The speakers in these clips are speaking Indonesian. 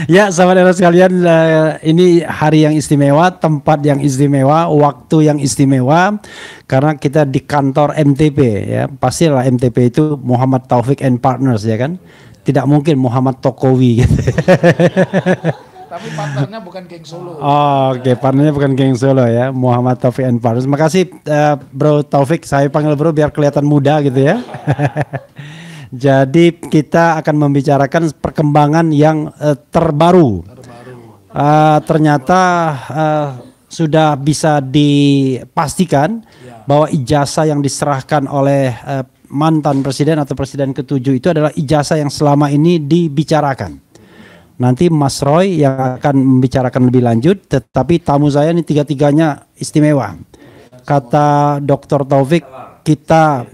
Ya, sahabat sekalian, ini hari yang istimewa, tempat yang istimewa, waktu yang istimewa, karena kita di kantor MTP ya. Pastilah MTP itu Muhammad Taufik and Partners ya kan. Tidak mungkin Muhammad Tokowi gitu. Tapi partnernya bukan geng Solo. Oh, oke, partnernya bukan geng Solo ya, Muhammad Taufik and Partners. Makasih Bro Taufik, saya panggil Bro biar kelihatan muda gitu ya. Jadi kita akan membicarakan perkembangan yang terbaru. Ternyata sudah bisa dipastikan bahwa ijazah yang diserahkan oleh mantan presiden atau presiden ke-7 itu adalah ijazah yang selama ini dibicarakan. Nanti Mas Roy yang akan membicarakan lebih lanjut, tetapi tamu saya ini tiga-tiganya istimewa. Kata Dr. Taufik, kita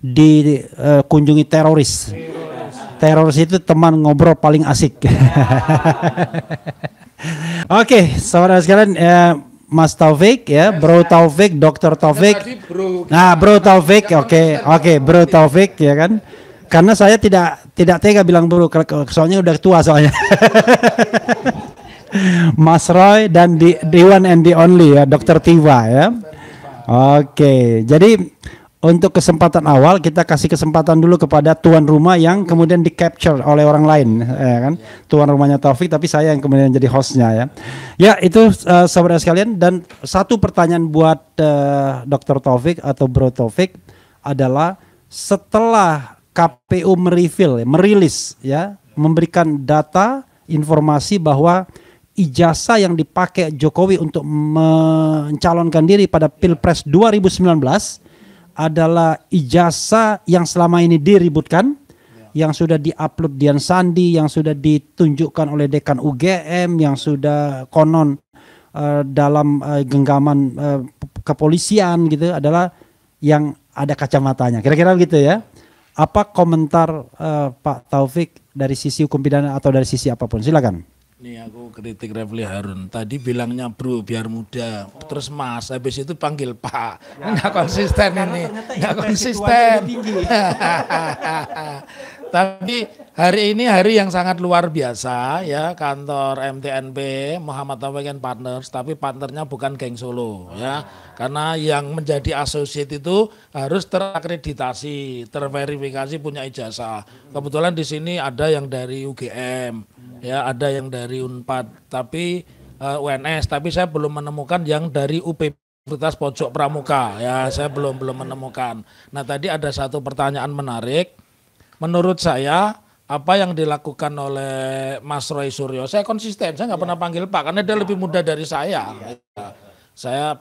dikunjungi teroris. Teroris itu teman ngobrol paling asik. Oke, saudara sekalian, Mas Taufik ya, Bro Taufik, Dr. Taufik. Nah, Bro Taufik, oke, Bro Taufik ya kan. Karena saya tidak tega bilang Bro, soalnya udah tua soalnya. Mas Roy dan the one and the only ya, Dr. Tiwa ya. Oke, jadi untuk kesempatan awal kita kasih kesempatan dulu kepada tuan rumah yang kemudian di capture oleh orang lain ya kan. Tuan rumahnya Taufik tapi saya yang kemudian jadi hostnya ya. Ya itu saudara sekalian, dan satu pertanyaan buat Dr. Taufik atau Bro Taufik adalah setelah KPU merilis ya, memberikan data informasi bahwa ijazah yang dipakai Jokowi untuk mencalonkan diri pada Pilpres 2019 adalah ijazah yang selama ini diributkan, yang sudah diupload Dian Sandi, yang sudah ditunjukkan oleh dekan UGM, yang sudah konon dalam genggaman kepolisian gitu, adalah yang ada kacamatanya. Kira-kira begitu ya. Apa komentar Pak Taufik dari sisi hukum pidana atau dari sisi apapun? Silakan. Nih aku kritik Refli Harun. Tadi bilangnya Bro biar muda, terus Mas, habis itu panggil Pak. Nggak konsisten ini, nggak konsisten. Tapi hari ini hari yang sangat luar biasa ya, kantor MTNP Muhammad Taufik and Partners, tapi partnernya bukan geng Solo ya. Karena yang menjadi associate itu harus terakreditasi, terverifikasi punya ijazah. Kebetulan di sini ada yang dari UGM, ya ada yang dari Unpad, tapi UNS, tapi saya belum menemukan yang dari UP Universitas Pojok Pramuka, ya saya belum menemukan. Nah tadi ada satu pertanyaan menarik. Menurut saya apa yang dilakukan oleh Mas Roy Suryo, saya konsisten, saya nggak pernah panggil Pak karena dia lebih muda dari saya. Saya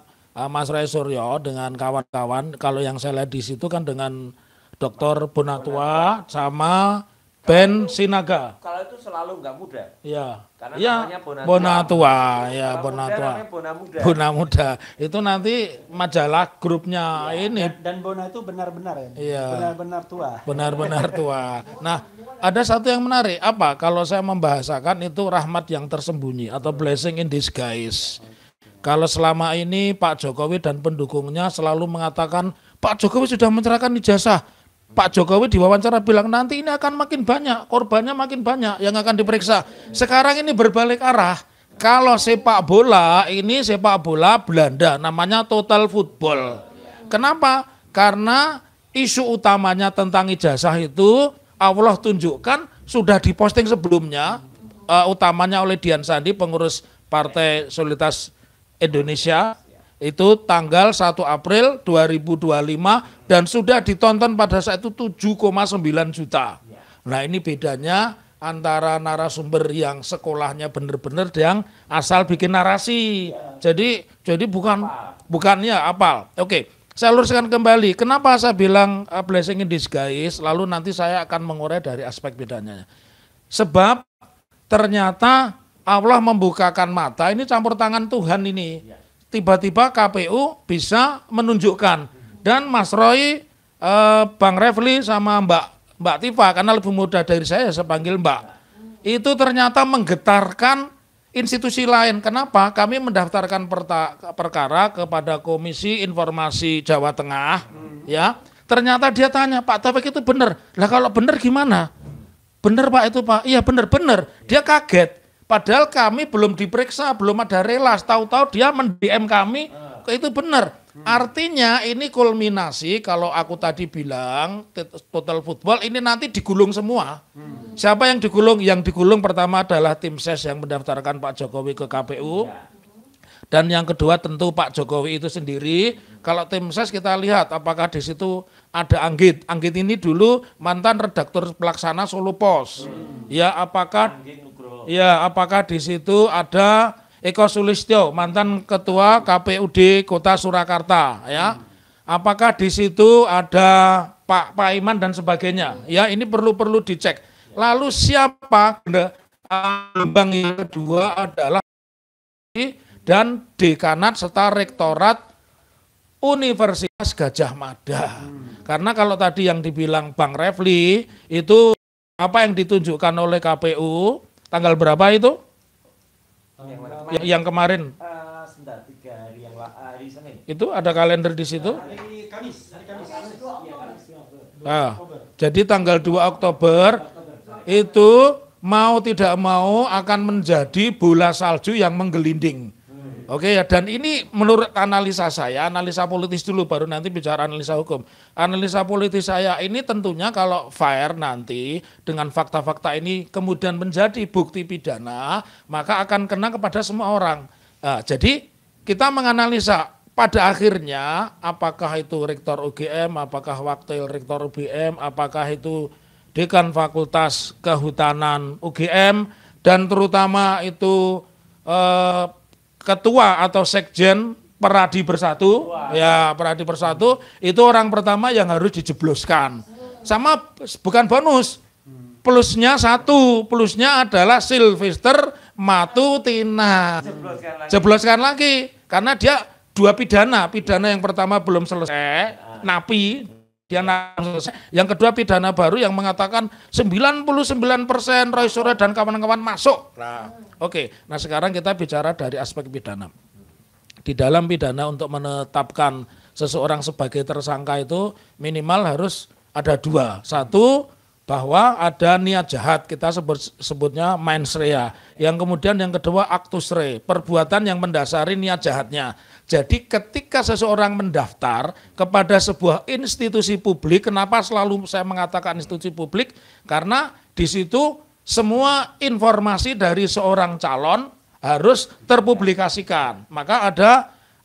Mas Roy Suryo dengan kawan-kawan, kalau yang saya lihat di situ kan dengan Dr. Bonatua sama Ben Sinaga. Kalau itu selalu nggak muda. Iya. Karena ya, namanya Bonatua, ya Bonatua. Bona Muda. Itu nanti majalah grupnya ya, ini. Dan Bona itu benar-benar ya. Iya. Benar-benar tua. Benar-benar tua. Nah, ada satu yang menarik. Apa? Kalau saya membahasakan itu rahmat yang tersembunyi atau blessing in disguise. Kalau selama ini Pak Jokowi dan pendukungnya selalu mengatakan Pak Jokowi sudah menyerahkan ijazah. Pak Jokowi diwawancara bilang nanti ini akan makin banyak, korbannya makin banyak yang akan diperiksa. Sekarang ini berbalik arah. Kalau sepak bola, ini sepak bola Belanda, namanya total football. Kenapa? Karena isu utamanya tentang ijazah itu Allah tunjukkan sudah diposting sebelumnya, utamanya oleh Dian Sandi, pengurus Partai Solidaritas Indonesia, itu tanggal 1 April 2025 dan sudah ditonton pada saat itu 7,9 juta. Nah ini bedanya antara narasumber yang sekolahnya benar-benar yang asal bikin narasi. Jadi bukannya apal. Oke, saya luruskan kembali. Kenapa saya bilang blessing in disguise, lalu nanti saya akan mengurai dari aspek bedanya. Sebab ternyata Allah membukakan mata, ini campur tangan Tuhan ini. Tiba-tiba KPU bisa menunjukkan, dan Mas Roy, Bang Refli sama Mbak Tifa, karena lebih muda dari saya panggil Mbak, itu ternyata menggetarkan institusi lain. Kenapa? Kami mendaftarkan perkara kepada Komisi Informasi Jawa Tengah, ya. Ternyata dia tanya, Pak Taufik itu benar. Lah kalau benar gimana? Benar Pak itu Pak? Iya benar. Dia kaget. Padahal kami belum diperiksa, belum ada relas, tahu-tahu dia mendm kami, itu benar. Artinya ini kulminasi kalau aku tadi bilang total football ini nanti digulung semua. Siapa yang digulung? Yang digulung pertama adalah tim ses yang mendaftarkan Pak Jokowi ke KPU. Dan yang kedua tentu Pak Jokowi itu sendiri. Kalau tim ses kita lihat apakah di situ ada Anggit. Anggit ini dulu mantan redaktur pelaksana Solo Pos. Ya apakah di situ ada Eko Sulistyo, mantan ketua KPUD Kota Surakarta, ya. Apakah di situ ada Pak Iman dan sebagainya? Ya, ini perlu dicek. Lalu siapa gelombang yang kedua adalah dan dekanat serta rektorat Universitas Gajah Mada. Karena kalau tadi yang dibilang Bang Refli itu apa yang ditunjukkan oleh KPU tanggal berapa itu? Yang kemarin. Sebentar, 3 hari yang hari Senin. Itu ada kalender di situ? Hari Kamis. Nah, jadi tanggal 2 Oktober itu mau tidak mau akan menjadi bola salju yang menggelinding. Oke ya, dan ini menurut analisa saya, analisa politis dulu baru nanti bicara analisa hukum. Analisa politis saya ini tentunya kalau fair nanti dengan fakta-fakta ini kemudian menjadi bukti pidana, maka akan kena kepada semua orang. Nah, jadi kita menganalisa pada akhirnya apakah itu rektor UGM, apakah wakil rektor UGM, apakah itu dekan fakultas kehutanan UGM, dan terutama itu ketua atau sekjen Peradi Bersatu, ya Peradi Bersatu itu orang pertama yang harus dijebloskan. Sama bukan bonus, plusnya satu, plusnya adalah Sylvester Matutina. Jebloskan lagi, karena dia 2 pidana yang pertama belum selesai, napi, dia selesai. Yang kedua pidana baru yang mengatakan 99% Roy Suryo dan kawan-kawan masuk. Nah, oke, nah sekarang kita bicara dari aspek pidana. Di dalam pidana untuk menetapkan seseorang sebagai tersangka itu minimal harus ada 2. Satu, bahwa ada niat jahat, kita sebutnya mens rea. Yang kemudian yang kedua actus re, perbuatan yang mendasari niat jahatnya. Jadi ketika seseorang mendaftar kepada sebuah institusi publik, kenapa selalu saya mengatakan institusi publik? Karena di situ semua informasi dari seorang calon harus terpublikasikan. Maka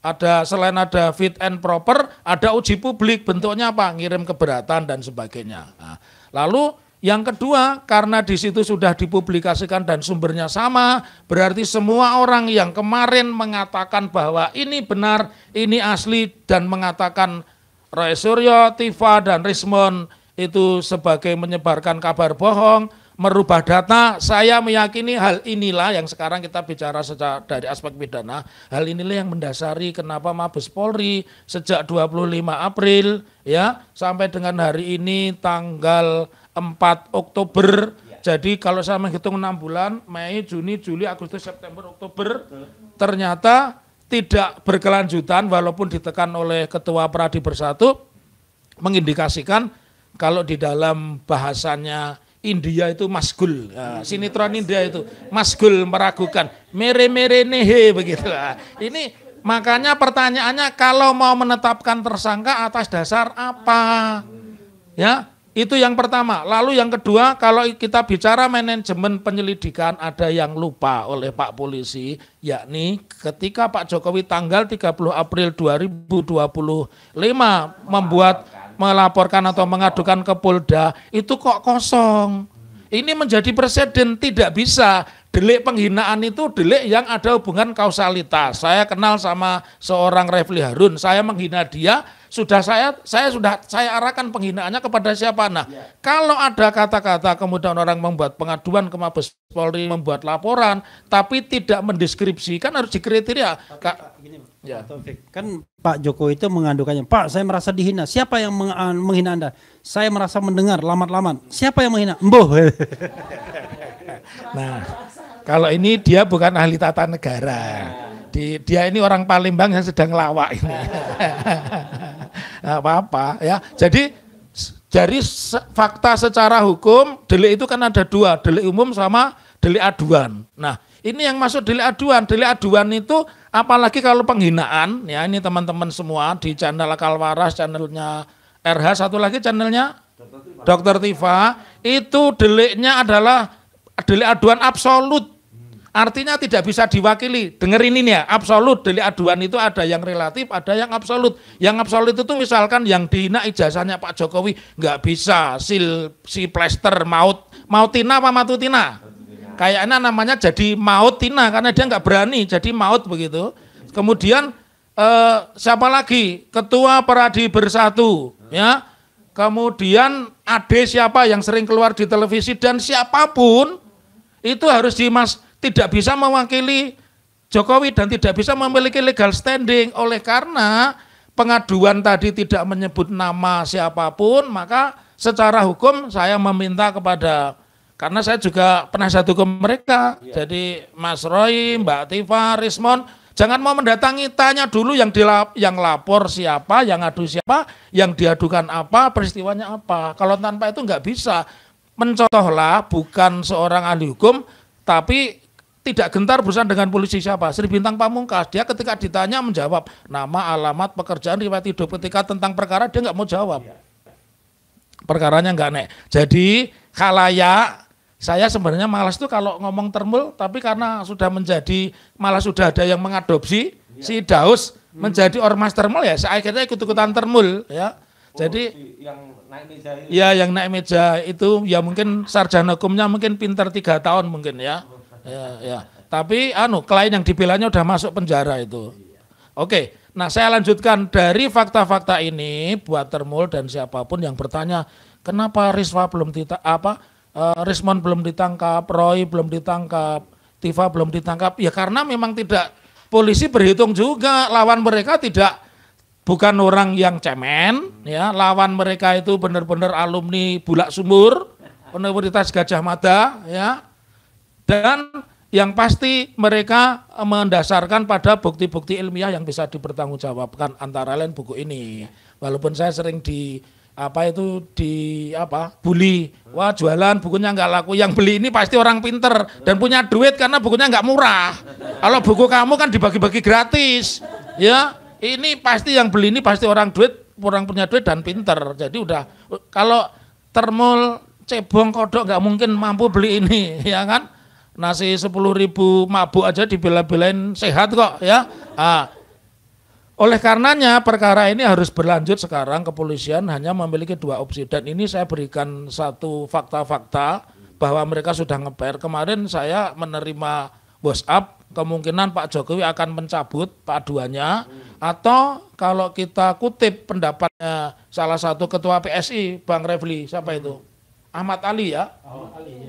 ada selain ada fit and proper, ada uji publik, bentuknya apa? Ngirim keberatan dan sebagainya. Nah, lalu yang kedua, karena di situ sudah dipublikasikan dan sumbernya sama, berarti semua orang yang kemarin mengatakan bahwa ini benar, ini asli, dan mengatakan Roy Suryo, Tifa, dan Rismond itu sebagai menyebarkan kabar bohong, merubah data, saya meyakini hal inilah yang sekarang kita bicara secara dari aspek pidana, hal inilah yang mendasari kenapa Mabes Polri sejak 25 April ya sampai dengan hari ini tanggal 4 Oktober, jadi kalau saya menghitung 6 bulan, Mei, Juni, Juli, Agustus, September, Oktober, ternyata tidak berkelanjutan walaupun ditekan oleh Ketua Peradi Bersatu, mengindikasikan kalau di dalam bahasanya India itu masgul, sinetron India itu masgul, meragukan, mere nehe begitu. Ini makanya pertanyaannya kalau mau menetapkan tersangka atas dasar apa? Ya. Itu yang pertama. Lalu yang kedua, kalau kita bicara manajemen penyelidikan ada yang lupa oleh Pak Polisi, yakni ketika Pak Jokowi tanggal 30 April 2025 melaporkan atau mengadukan ke Polda, itu kok kosong. Ini menjadi presiden, tidak bisa. Delik penghinaan itu delik yang ada hubungan kausalitas. Saya kenal sama seorang Refli Harun, saya menghina dia, saya arahkan penghinaannya kepada siapa. Nah, kalau ada kata-kata kemudian orang membuat pengaduan ke Mabes Polri, membuat laporan, tapi tidak mendeskripsikan, harus dikriteria. Kan Pak Jokowi itu mengadukannya, Pak saya merasa dihina, siapa yang menghina Anda? Saya merasa mendengar lamat-lamat, siapa yang menghina? Embuh. Nah, kalau ini dia bukan ahli tata negara, dia ini orang Palembang yang sedang lawak ini. Apa-apa ya. Jadi dari fakta secara hukum delik itu kan ada 2, delik umum sama delik aduan. Nah, Ini yang masuk delik aduan. Delik aduan itu apalagi kalau penghinaan, ya ini teman-teman semua di channel Akal Waras, channelnya RH, satu lagi channelnya Dr. Tifa, itu deliknya adalah delik aduan absolut. Artinya tidak bisa diwakili. Dengerin ini ya, absolut. Delik aduan itu ada yang relatif, ada yang absolut. Yang absolut itu misalkan yang dihina ijazahnya Pak Jokowi nggak bisa si plester mautina apa matutina. Kayaknya namanya jadi mautina karena dia nggak berani jadi maut begitu. Kemudian siapa lagi? Ketua Peradi Bersatu, ya. Kemudian AD siapa yang sering keluar di televisi dan siapapun itu harus tidak bisa mewakili Jokowi dan tidak bisa memiliki legal standing. Oleh karena pengaduan tadi tidak menyebut nama siapapun, maka secara hukum saya meminta kepada, karena saya juga penasihat hukum mereka, jadi Mas Roy, Mbak Tifa, Rismon, jangan mau mendatangi, tanya dulu yang lapor siapa, yang adu siapa, yang diadukan apa, peristiwanya apa. Kalau tanpa itu nggak bisa. Mencontohlah, bukan seorang ahli hukum, tapi tidak gentar berurusan dengan polisi siapa, Sri Bintang Pamungkas. Dia ketika ditanya menjawab nama, alamat, pekerjaan, riwayat hidup. Ketika tentang perkara dia nggak mau jawab. Perkaranya nggak naik. Jadi khalayak, saya sebenarnya malas tuh kalau ngomong termul, tapi karena sudah menjadi, malah sudah ada yang mengadopsi si Daus menjadi ormas termul, ya saya akhirnya ikut-ikutan termul, ya. Jadi yang naik meja itu. Ya yang naik meja itu ya mungkin sarjana hukumnya mungkin pintar 3 tahun mungkin ya. Ya. Tapi klien yang dibelanya udah masuk penjara itu. Oke, nah saya lanjutkan dari fakta-fakta ini buat termul dan siapapun yang bertanya kenapa Rismon belum ditangkap, Roy belum ditangkap, Tifa belum ditangkap. Ya karena memang tidak, polisi berhitung juga lawan mereka bukan orang yang cemen, ya lawan mereka itu benar-benar alumni Bulak Sumur, Universitas Gajah Mada, ya. Dan yang pasti mereka mendasarkan pada bukti-bukti ilmiah yang bisa dipertanggungjawabkan, antara lain buku ini. Walaupun saya sering bully, wah jualan bukunya nggak laku, yang beli ini pasti orang pinter dan punya duit karena bukunya nggak murah. Kalau buku kamu kan dibagi-bagi gratis, ya ini pasti yang beli ini pasti orang punya duit dan pinter. Jadi udah, kalau termul cebong kodok nggak mungkin mampu beli ini, ya kan? Nasi 10.000 mabuk aja dibela-belain sehat kok, ya. Oleh karenanya perkara ini harus berlanjut. Sekarang kepolisian hanya memiliki 2 opsi, dan ini saya berikan satu fakta-fakta bahwa mereka sudah ngeper. Kemarin saya menerima WhatsApp, kemungkinan Pak Jokowi akan mencabut aduannya, atau kalau kita kutip pendapatnya salah satu ketua PSI, Bang Refli, siapa itu? Ahmad Ali, ya.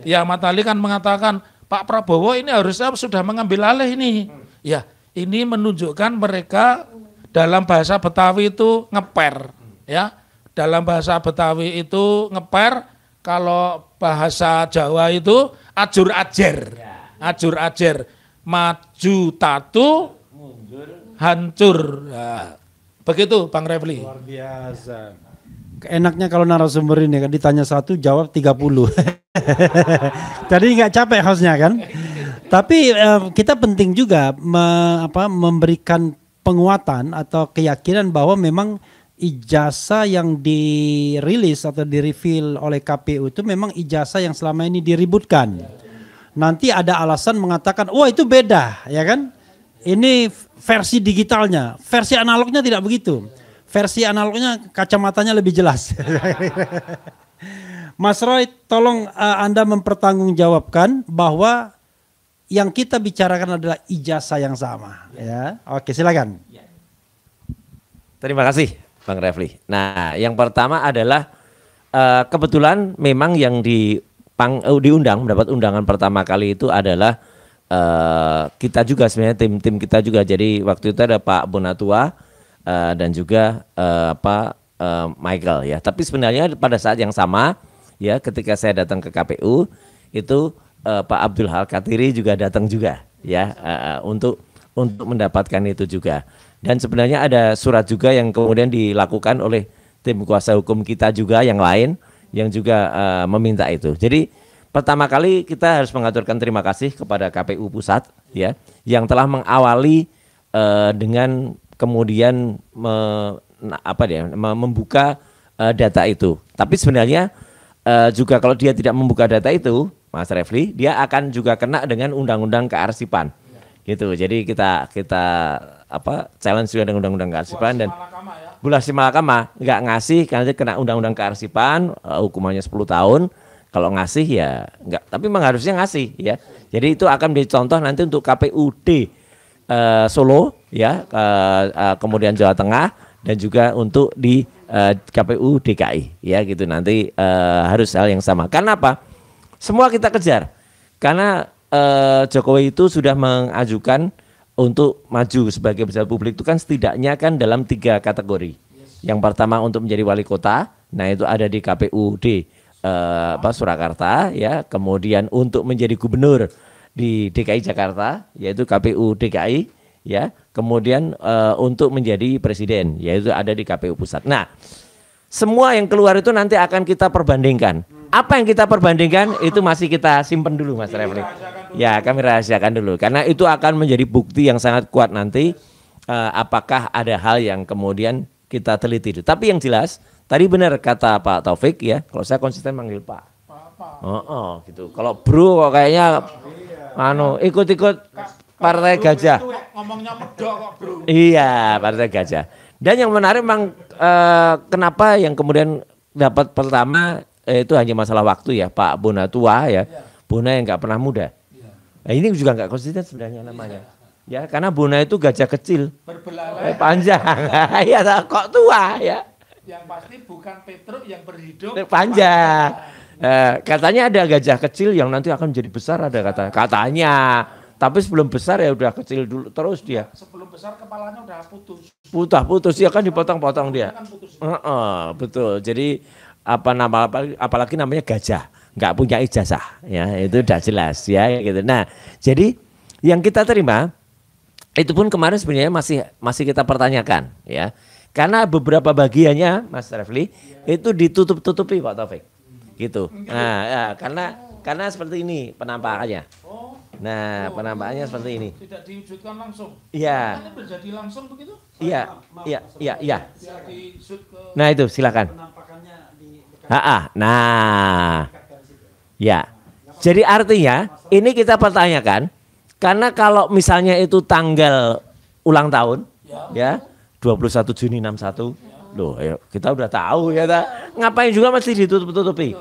Ya, Ahmad Ali kan mengatakan Pak Prabowo ini harusnya sudah mengambil alih ini. Ya, ini menunjukkan mereka dalam bahasa Betawi itu ngeper, ya. Dalam bahasa Betawi itu ngeper, kalau bahasa Jawa itu ajur ajer. Ajur ajer, maju tatu, hancur. Nah, begitu Bang Refli. Luar biasa. Enaknya kalau narasumber ini kan ditanya 1 jawab 30. Jadi nggak capek hostnya kan. Tapi kita penting juga memberikan penguatan atau keyakinan bahwa memang ijazah yang dirilis atau direveal oleh KPU itu memang ijazah yang selama ini diributkan. Nanti ada alasan mengatakan, wah itu beda, ya kan? Ini versi digitalnya, versi analognya tidak begitu. Versi analognya kacamatanya lebih jelas. Mas Roy, tolong Anda mempertanggungjawabkan bahwa yang kita bicarakan adalah ijazah yang sama. Ya, oke, silakan. Terima kasih, Bang Refli. Nah, yang pertama adalah kebetulan memang yang diundang, mendapat undangan pertama kali itu adalah kita juga, sebenarnya tim kita juga. Jadi waktu itu ada Pak Bonatua dan juga Michael, ya. Tapi sebenarnya pada saat yang sama, ya, ketika saya datang ke KPU itu Pak Abdul Hal Katiri juga datang juga, ya, untuk mendapatkan itu juga. Dan sebenarnya ada surat juga yang kemudian dilakukan oleh tim kuasa hukum kita juga yang lain yang juga meminta itu. Jadi pertama kali kita harus mengaturkan terima kasih kepada KPU Pusat ya yang telah mengawali dengan kemudian membuka data itu. Tapi sebenarnya juga kalau dia tidak membuka data itu, Mas Refli, dia akan juga kena dengan undang-undang kearsipan. Gitu. Jadi kita challenge juga dengan undang-undang kearsipan dan Bulasi Malakama nggak ngasih karena dia kena undang-undang kearsipan, hukumannya 10 tahun. Kalau ngasih ya enggak, tapi memang harusnya ngasih ya. Jadi itu akan menjadi contoh nanti untuk KPUD Solo ya, kemudian Jawa Tengah dan juga untuk di KPU DKI ya gitu nanti harus hal yang sama. Karena apa? Semua kita kejar. Karena Jokowi itu sudah mengajukan untuk maju sebagai pejabat publik itu kan setidaknya kan dalam 3 kategori. Yang pertama untuk menjadi wali kota, nah itu ada di KPUD Surakarta ya. Kemudian untuk menjadi gubernur di DKI Jakarta yaitu KPU DKI ya. Kemudian untuk menjadi presiden yaitu ada di KPU Pusat. Nah, semua yang keluar itu nanti akan kita perbandingkan. Apa yang kita perbandingkan itu masih kita simpen dulu Mas Refli. Ya, kami rahasiakan dulu karena itu akan menjadi bukti yang sangat kuat nanti apakah ada hal yang kemudian kita teliti. Tapi yang jelas tadi benar kata Pak Taufik ya, kalau saya konsisten manggil Pak. Gitu. Kalau bro kok kayaknya ikut-ikut Partai Gajah. Ngomongnya medok kok, Bro. Iya, Partai Gajah. Dan yang menarik memang kenapa yang kemudian dapat pertama itu hanya masalah waktu ya, Pak Bona tua ya. Bona yang nggak pernah muda. Nah, ini juga nggak konsisten sebenarnya namanya. Ya, karena Bona itu gajah kecil. Berbelalai. Panjang. Iya, kok tua ya. Yang pasti bukan Petruk yang berhidup panjang. Katanya ada gajah kecil yang nanti akan menjadi besar ada katanya. Tapi sebelum besar ya udah kecil dulu terus dia. Sebelum besar kepalanya udah putus. Putus ya kan dipotong-potong dia. Kan putus. Betul. Jadi apalagi namanya gajah, nggak punya ijazah ya itu udah jelas ya gitu. Nah jadi yang kita terima itu pun kemarin sebenarnya masih kita pertanyakan ya. Karena beberapa bagiannya Mas Refli itu ditutup-tutupi Pak Taufik. Gitu. Nah, ya, karena seperti ini penampakannya. Nah, penampakannya seperti ini. Tidak diwujudkan langsung. Iya. Ini terjadi langsung begitu? Iya. Ke... Nah, itu silakan. Nah. Ya. Jadi artinya ini kita pertanyakan karena kalau misalnya itu tanggal ulang tahun ya 21 Juni 61. Loh, ya, kita udah tahu ya. Ngapain juga mesti ditutup-tutupi.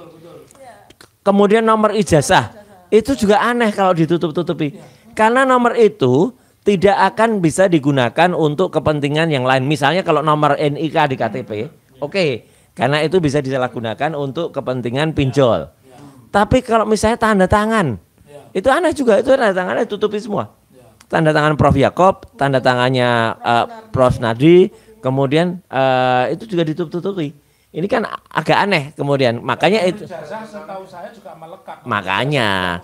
Kemudian nomor ijazah itu juga aneh kalau ditutup-tutupi. Karena nomor itu tidak akan bisa digunakan untuk kepentingan yang lain. Misalnya kalau nomor NIK di KTP, oke, karena itu bisa disalahgunakan untuk kepentingan pinjol. Tapi kalau misalnya tanda tangan, itu aneh juga, itu tanda tangannya tutupi semua. Tanda tangan Prof Yakob, tanda tangannya Prof Nadi, kemudian itu juga ditutup-tutupi. Ini kan agak aneh kemudian, makanya itu. Setahu saya juga melekat. Makanya,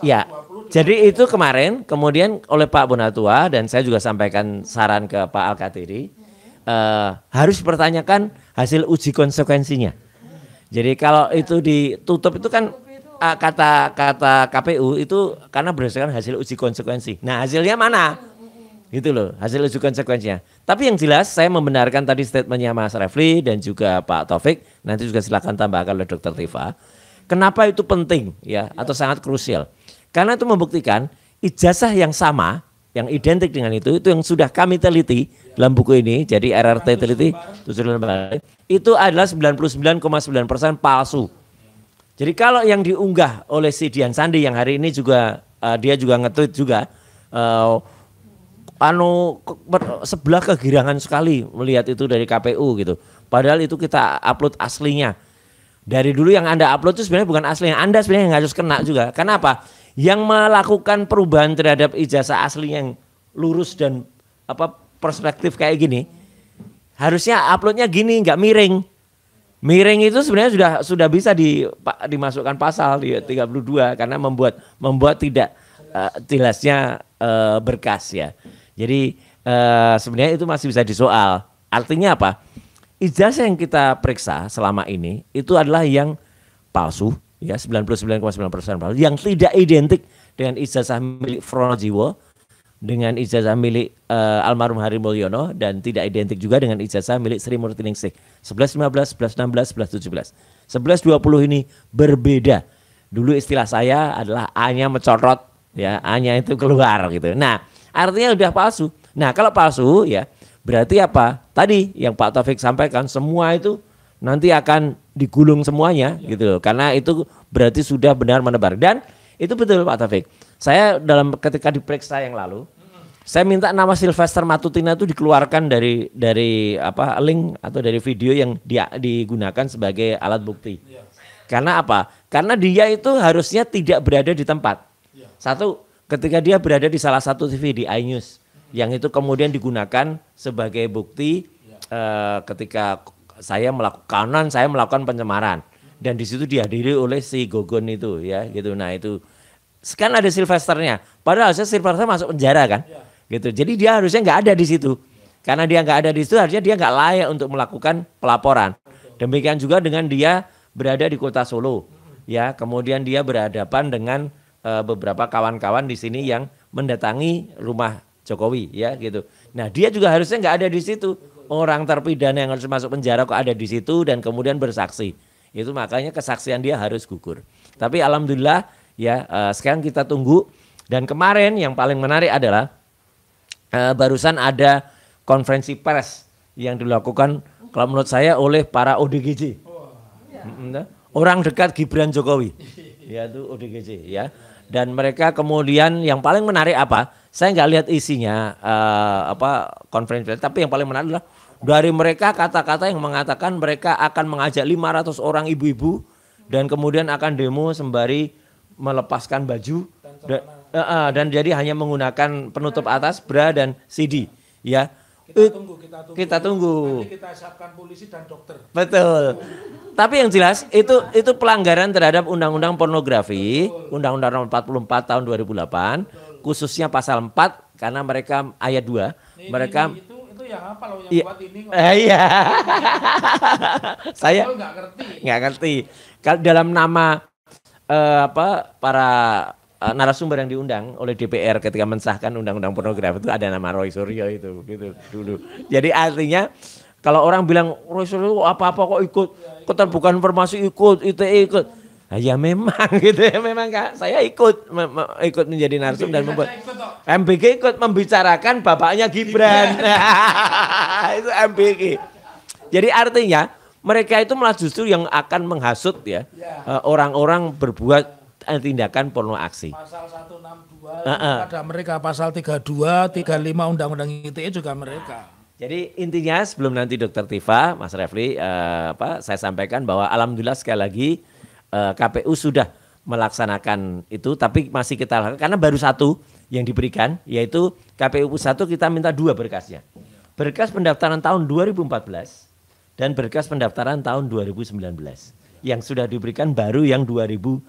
ya. Jadi itu kemarin kemudian oleh Pak Bonatua dan saya juga sampaikan saran ke Pak Al-Katiri harus dipertanyakan hasil uji konsekuensinya. Jadi kalau itu ditutup itu kan kata KPU itu karena berdasarkan hasil uji konsekuensi. Nah hasilnya mana? Gitu loh, hasil uji konsekuensinya. Tapi yang jelas saya membenarkan tadi statementnya Mas Refli dan juga Pak Taufik. Nanti juga silakan tambahkan oleh Dr. Tifa. Kenapa itu penting ya atau sangat krusial? Karena itu membuktikan ijazah yang sama, yang identik dengan itu yang sudah kami teliti dalam buku ini. Jadi RRT teliti itu adalah 99,9% palsu. Jadi kalau yang diunggah oleh si Dian Sandi yang hari ini juga dia juga nge-tweet juga sebelah kegirangan sekali melihat itu dari KPU gitu. Padahal itu kita upload aslinya. Dari dulu yang Anda upload itu sebenarnya bukan aslinya. Anda sebenarnya yang harus kena juga. Kenapa? Yang melakukan perubahan terhadap ijazah asli yang lurus dan perspektif kayak gini, harusnya uploadnya gini, nggak miring. Miring itu sebenarnya sudah bisa dimasukkan pasal di 32 karena membuat tidak jelasnya berkas ya. Jadi sebenarnya itu masih bisa disoal. Artinya apa? Ijazah yang kita periksa selama ini itu adalah yang palsu ya 99,9% palsu, yang tidak identik dengan ijazah milik Fronojiwo, dengan ijazah milik almarhum Hari Mulyono, dan tidak identik juga dengan ijazah milik Sri Murtiningsih. 11, 15, 11, 16, 11, 17. 11, 20 ini berbeda. Dulu istilah saya adalah A-nya mencorot, ya, A-nya itu keluar gitu. Nah, artinya udah palsu. Nah, kalau palsu ya berarti apa? Tadi yang Pak Taufik sampaikan, semua itu nanti akan digulung semuanya gitu loh. Karena itu berarti sudah benar menebar. Dan itu betul Pak Taufik. Saya ketika diperiksa yang lalu, saya minta nama Sylvester Matutina itu dikeluarkan dari link atau dari video yang digunakan sebagai alat bukti. Karena apa? Karena dia itu harusnya tidak berada di tempat. Satu, ketika dia berada di salah satu TV di iNews, yang itu kemudian digunakan sebagai bukti ketika saya melakukan pencemaran, dan di situ dihadiri oleh si Gogon itu, ya gitu. Nah itu kan ada Sylvesternya, padahal Sylvester masuk penjara kan, gitu. Jadi dia harusnya nggak ada di situ, karena dia nggak ada di situ, harusnya dia nggak layak untuk melakukan pelaporan. Demikian juga dengan dia berada di kota Solo, ya, kemudian dia berhadapan dengan beberapa kawan-kawan di sini yang mendatangi rumah Jokowi, ya gitu. Nah dia juga harusnya nggak ada di situ. Orang terpidana yang harus masuk penjara kok ada di situ dan kemudian bersaksi. Itu makanya kesaksian dia harus gugur. Tapi alhamdulillah ya, sekarang kita tunggu. Dan kemarin yang paling menarik adalah barusan ada konferensi pers yang dilakukan kalau menurut saya oleh para ODGJ. Orang dekat Gibran Jokowi. Ya itu ODGJ ya. Dan mereka kemudian yang paling menarik apa? Saya nggak lihat isinya konferensi, tapi yang paling menarik adalah dari mereka kata-kata yang mengatakan mereka akan mengajak 500 orang ibu-ibu dan kemudian akan demo sembari melepaskan baju dan jadi hanya menggunakan penutup atas, bra dan CD, ya. Kita tunggu. Nanti kita siapkan polisi dan dokter. Betul. Tapi yang jelas itu pelanggaran terhadap Undang-Undang Pornografi, Undang-Undang Nomor 44 tahun 2008, khususnya pasal 4 karena mereka ayat 2, mereka itu yang apa loh yang buat ini kok. Iya. Saya nggak ngerti. Kalau dalam nama para narasumber yang diundang oleh DPR ketika mensahkan undang-undang pornografi itu ada nama Roy Suryo itu gitu dulu. Jadi artinya kalau orang bilang Roy Suryo apa-apa kok ikut keterbukaan informasi ikut, ITE ikut. Nah, ya memang gitu ya, memang Kak, saya ikut menjadi narsum dan membuat MBG ikut membicarakan bapaknya Gibran. Itu MBG. Jadi artinya mereka itu malah justru yang akan menghasut ya orang-orang berbuat tindakan porno aksi. Pasal 162 ada mereka, pasal 32, 35 Undang-Undang ITE juga mereka. Jadi intinya sebelum nanti Dr. Tifa, Mas Refli, saya sampaikan bahwa alhamdulillah sekali lagi KPU sudah melaksanakan itu, tapi masih kita lakukan karena baru satu yang diberikan, yaitu KPU 1 kita minta 2 berkasnya. Berkas pendaftaran tahun 2014 dan berkas pendaftaran tahun 2019. Yang sudah diberikan baru yang 2019.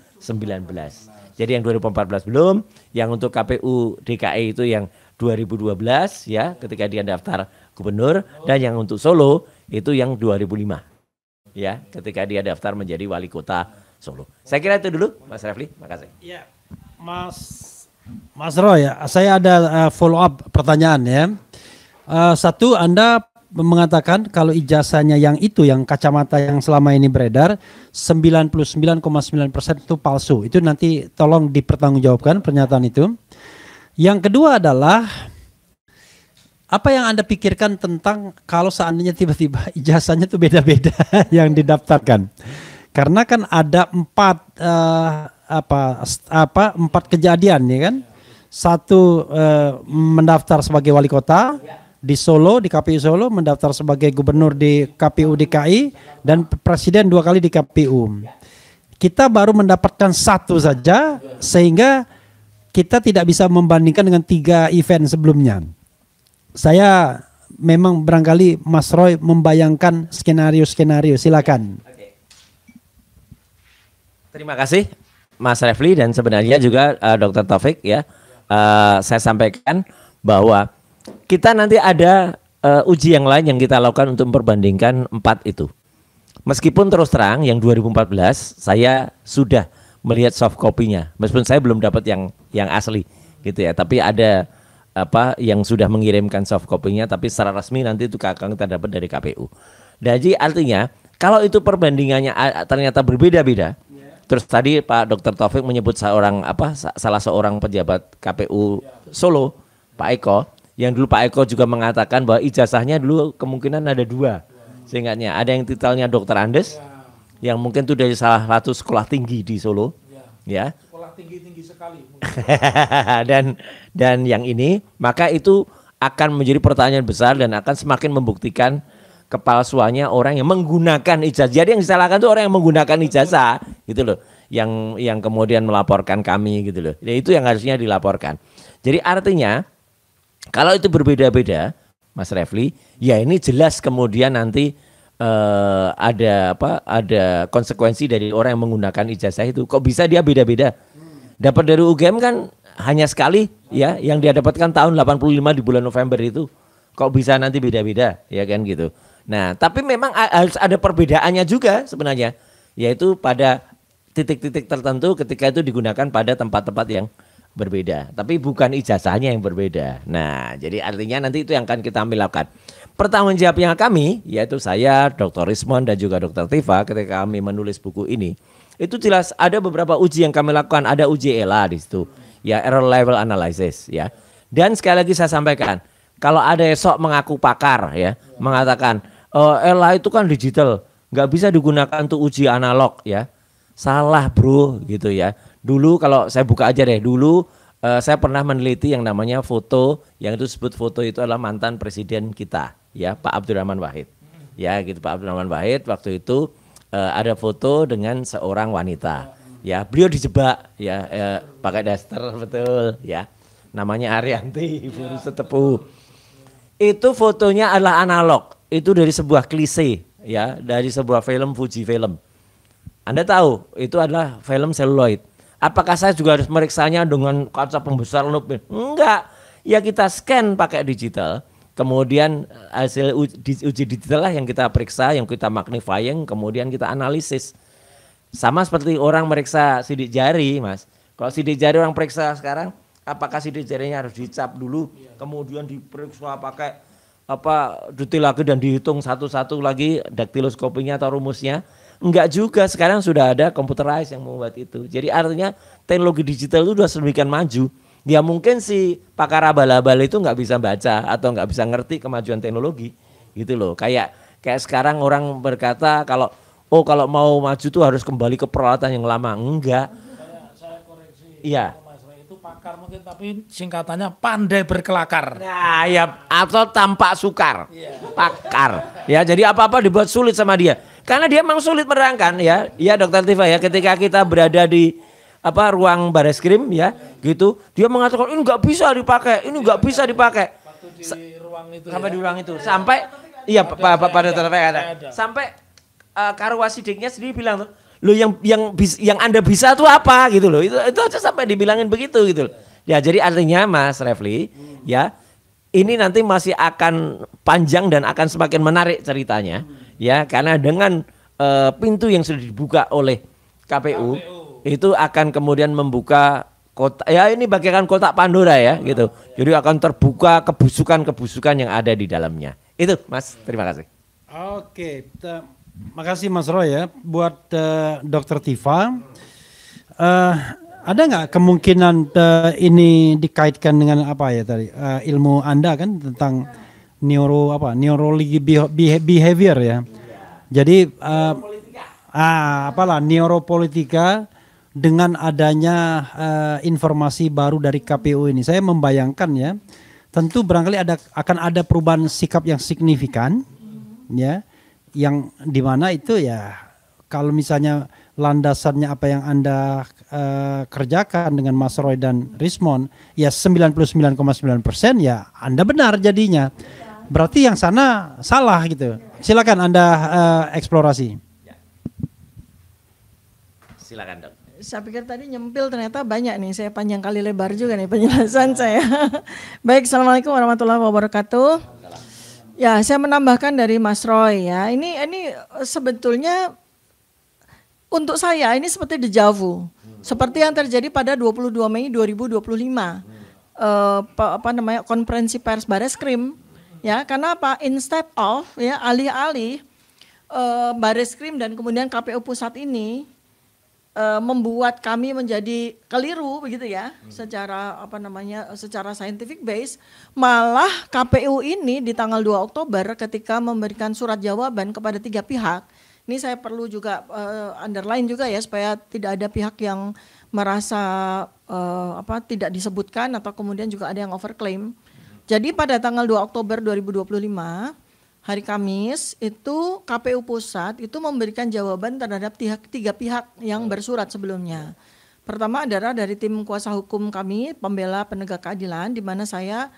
Jadi yang 2014 belum, yang untuk KPU DKI itu yang 2012 ya ketika dia daftar gubernur, dan yang untuk Solo itu yang 2005 ya ketika dia daftar menjadi wali kota Solo. Saya kira itu dulu Mas Refli, makasih. Ya, Mas Roy, saya ada follow up pertanyaan ya. Satu, Anda mengatakan kalau ijazahnya yang kacamata yang selama ini beredar 99,9% itu palsu. Itu nanti tolong dipertanggungjawabkan pernyataan itu. Yang kedua adalah apa yang Anda pikirkan tentang kalau seandainya tiba-tiba ijazahnya itu beda-beda yang didaftarkan. Karena kan ada 4 kejadian ya kan. Satu mendaftar sebagai wali kota di Solo, di KPU Solo, mendaftar sebagai gubernur di KPU DKI, dan presiden 2 kali di KPU. Kita baru mendapatkan 1 saja, sehingga kita tidak bisa membandingkan dengan 3 event sebelumnya. Saya memang barangkali Mas Roy membayangkan skenario-skenario, silakan. Terima kasih Mas Refli, dan sebenarnya juga Dr. Taufik ya, saya sampaikan bahwa kita nanti ada uji yang lain yang kita lakukan untuk memperbandingkan 4 itu. Meskipun terus terang yang 2014 saya sudah melihat soft copy-nya, meskipun saya belum dapat yang asli gitu ya, tapi ada apa yang sudah mengirimkan soft copy-nya, tapi secara resmi nanti itu akan kita dapat dari KPU. Jadi artinya kalau itu perbandingannya ternyata berbeda-beda. Terus tadi Pak Dr. Taufik menyebut salah seorang pejabat KPU Solo, Pak Eko, yang dulu Pak Eko juga mengatakan bahwa ijazahnya dulu kemungkinan ada 2. Seingatnya ada yang titelnya Dr. Andes, yang mungkin itu dari salah satu sekolah tinggi di Solo, ya. Sekolah tinggi sekali. dan yang ini, maka itu akan menjadi pertanyaan besar dan akan semakin membuktikan kepalsuannya orang yang menggunakan ijazah. Jadi yang disalahkan itu orang yang menggunakan ijazah, gitu loh. Yang kemudian melaporkan kami, gitu loh. Ya, itu yang harusnya dilaporkan. Jadi artinya kalau itu berbeda-beda, Mas Refli, ya ini jelas kemudian nanti ada konsekuensi dari orang yang menggunakan ijazah itu. Kok bisa dia beda-beda? Dapat dari UGM kan hanya sekali, ya, yang dia dapatkan tahun 85 di bulan November itu. Kok bisa nanti beda-beda, ya kan gitu. Nah, tapi memang harus ada perbedaannya juga sebenarnya, yaitu pada titik-titik tertentu ketika itu digunakan pada tempat-tempat yang berbeda, tapi bukan ijazahnya yang berbeda. Nah, jadi artinya nanti itu yang akan kita lakukan. Pertanggungjawabnya kami, yaitu saya, Dr. Rismon dan juga Dr. Tifa, ketika kami menulis buku ini, itu jelas ada beberapa uji yang kami lakukan, ada uji ELA di situ, ya, error level analysis, ya. Dan sekali lagi saya sampaikan, kalau ada esok mengaku pakar, ya, mengatakan ELA itu kan digital, nggak bisa digunakan untuk uji analog, ya. Salah bro, gitu ya. Dulu kalau saya buka aja deh, dulu saya pernah meneliti yang namanya foto, yang itu disebut foto itu adalah mantan presiden kita, ya, Pak Abdurrahman Wahid. Ya, gitu, Pak Abdurrahman Wahid waktu itu ada foto dengan seorang wanita, ya, beliau dijebak, ya, pakai daster, betul, ya, namanya Arianti, Ibu Setepu. Itu fotonya adalah analog, itu dari sebuah klise, ya, dari sebuah film Fuji Film. Anda tahu itu adalah film seluloid. Apakah saya juga harus meriksanya dengan kaca pembesar lup? Enggak. Ya kita scan pakai digital. Kemudian hasil uji digital lah yang kita periksa, yang kita magnifying, kemudian kita analisis. Sama seperti orang meriksa sidik jari, Mas. Kalau sidik jari orang periksa sekarang, apakah sidik jarinya harus dicap dulu, kemudian diperiksa pakai detail lagi dan dihitung satu-satu lagi daktiloskopinya atau rumusnya? Enggak juga, sekarang sudah ada computerized yang membuat itu. Jadi artinya teknologi digital itu sudah sedemikian maju. Ya mungkin si pakar abal-abal itu nggak bisa baca atau nggak bisa ngerti kemajuan teknologi, gitu loh. Kayak sekarang orang berkata kalau mau maju tuh harus kembali ke peralatan yang lama. Enggak. Saya koreksi. Iya. Itu pakar mungkin, tapi singkatannya pandai berkelakar. Nah, ya, atau tampak sukar. Pakar. Ya, jadi apa-apa dibuat sulit sama dia. Karena dia memang sulit menerangkan, ya. Ya, Dokter Tifa, ya, ketika kita berada di ruang Bareskrim, ya, gitu, dia mengatakan ini nggak bisa dipakai, ini nggak bisa dipakai. Di ruang itu. Sampai di ruang itu, sampai iya pada ada. Sampai Karwasidiknya sendiri bilang, loh yang Anda bisa tuh apa gitu loh. Itu aja sampai dibilangin begitu gitu loh. Ya, jadi artinya Mas Refli, ya, ini nanti masih akan panjang dan akan semakin menarik ceritanya, ya, karena dengan pintu yang sudah dibuka oleh KPU itu akan kemudian membuka kotak, ya, ini bagaikan kotak Pandora, ya, gitu. Jadi akan terbuka kebusukan-kebusukan yang ada di dalamnya. Itu, Mas, terima kasih. Oke, makasih Mas Roy, ya, buat Dokter Tifa. Ada nggak kemungkinan ini dikaitkan dengan apa ya tadi ilmu Anda kan tentang neurologi behavior, ya. Jadi neuropolitika dengan adanya informasi baru dari KPU ini, saya membayangkan, ya, tentu barangkali akan ada perubahan sikap yang signifikan, ya, yang dimana itu, ya, kalau misalnya landasannya apa yang Anda kerjakan dengan Mas Roy dan Rismon, ya 99,9%, ya Anda benar jadinya. Berarti yang sana salah gitu. Silakan Anda eksplorasi. Silakan, Dok. Saya pikir tadi nyempil, ternyata banyak nih. Saya panjang kali lebar juga nih penjelasan saya. Baik, Assalamualaikum warahmatullahi wabarakatuh. Ya, saya menambahkan dari Mas Roy ya. Ini sebetulnya untuk saya ini seperti deja vu. Seperti yang terjadi pada 22 Mei 2025. Konferensi pers Bareskrim ya. Karena apa? Instead of ya alih-alih Bareskrim dan kemudian KPU pusat ini membuat kami menjadi keliru begitu ya, secara secara scientific base, malah KPU ini di tanggal 2 Oktober ketika memberikan surat jawaban kepada 3 pihak. Ini saya perlu juga underline juga ya, supaya tidak ada pihak yang merasa tidak disebutkan atau kemudian juga ada yang overclaim. Jadi pada tanggal 2 Oktober 2025 hari Kamis itu KPU Pusat itu memberikan jawaban terhadap 3 pihak yang bersurat sebelumnya. Pertama adalah dari tim kuasa hukum kami, pembela penegak keadilan, di mana saya,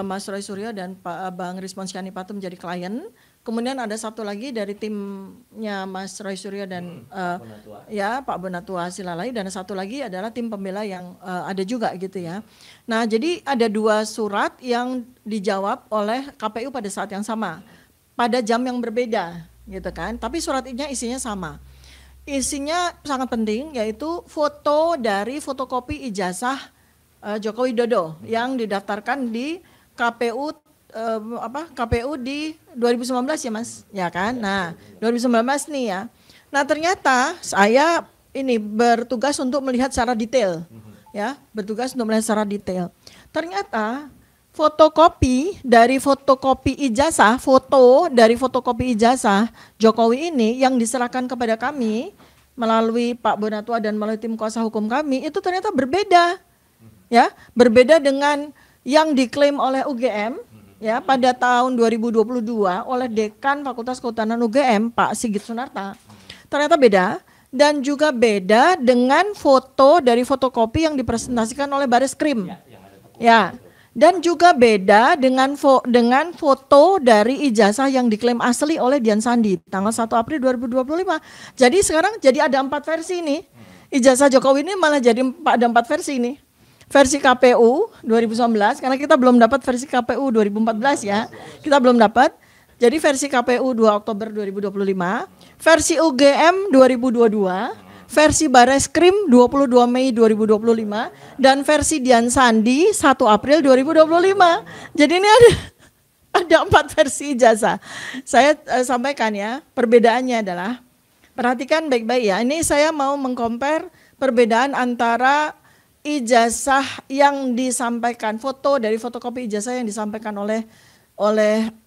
Mas Roy Suryo dan Bang Rizwan Syani Patum menjadi klien. Kemudian ada satu lagi dari timnya Mas Roy Suryo dan Pak Bonatua Silalai, dan satu lagi adalah tim pembela yang ada juga gitu ya. Nah jadi ada 2 surat yang dijawab oleh KPU pada saat yang sama, pada jam yang berbeda gitu kan, tapi suratnya isinya sama. Isinya sangat penting, yaitu foto dari fotokopi ijazah Joko Widodo yang didaftarkan di KPU KPU di 2019 ya Mas, ya kan? Nah, 2019 nih ya. Nah, ternyata saya ini bertugas untuk melihat secara detail. Ya, bertugas untuk melihat secara detail. Ternyata fotokopi dari fotokopi ijazah, foto dari fotokopi ijazah Jokowi ini yang diserahkan kepada kami melalui Pak Bonatua dan melalui tim kuasa hukum kami itu ternyata berbeda. Ya, berbeda dengan yang diklaim oleh UGM ya pada tahun 2022 oleh Dekan Fakultas Kehutanan UGM Pak Sigit Sunarta. Ternyata beda, dan juga beda dengan foto dari fotokopi yang dipresentasikan oleh Bareskrim. Ya. Dan juga beda dengan foto dari ijazah yang diklaim asli oleh Dian Sandi tanggal 1 April 2025. Jadi sekarang jadi ada 4 versi ini. Ijazah Jokowi ini malah jadi ada 4 versi ini. Versi KPU 2019, karena kita belum dapat versi KPU 2014 ya. Kita belum dapat. Jadi versi KPU 2 Oktober 2025, versi UGM 2022, versi Bareskrim 22 Mei 2025, dan versi Dian Sandi 1 April 2025. Jadi ini ada 4 versi ijazah. Saya sampaikan ya, perbedaannya adalah, perhatikan baik-baik ya, ini saya mau mengcompare perbedaan antara ijazah yang disampaikan, foto dari fotokopi ijazah yang disampaikan oleh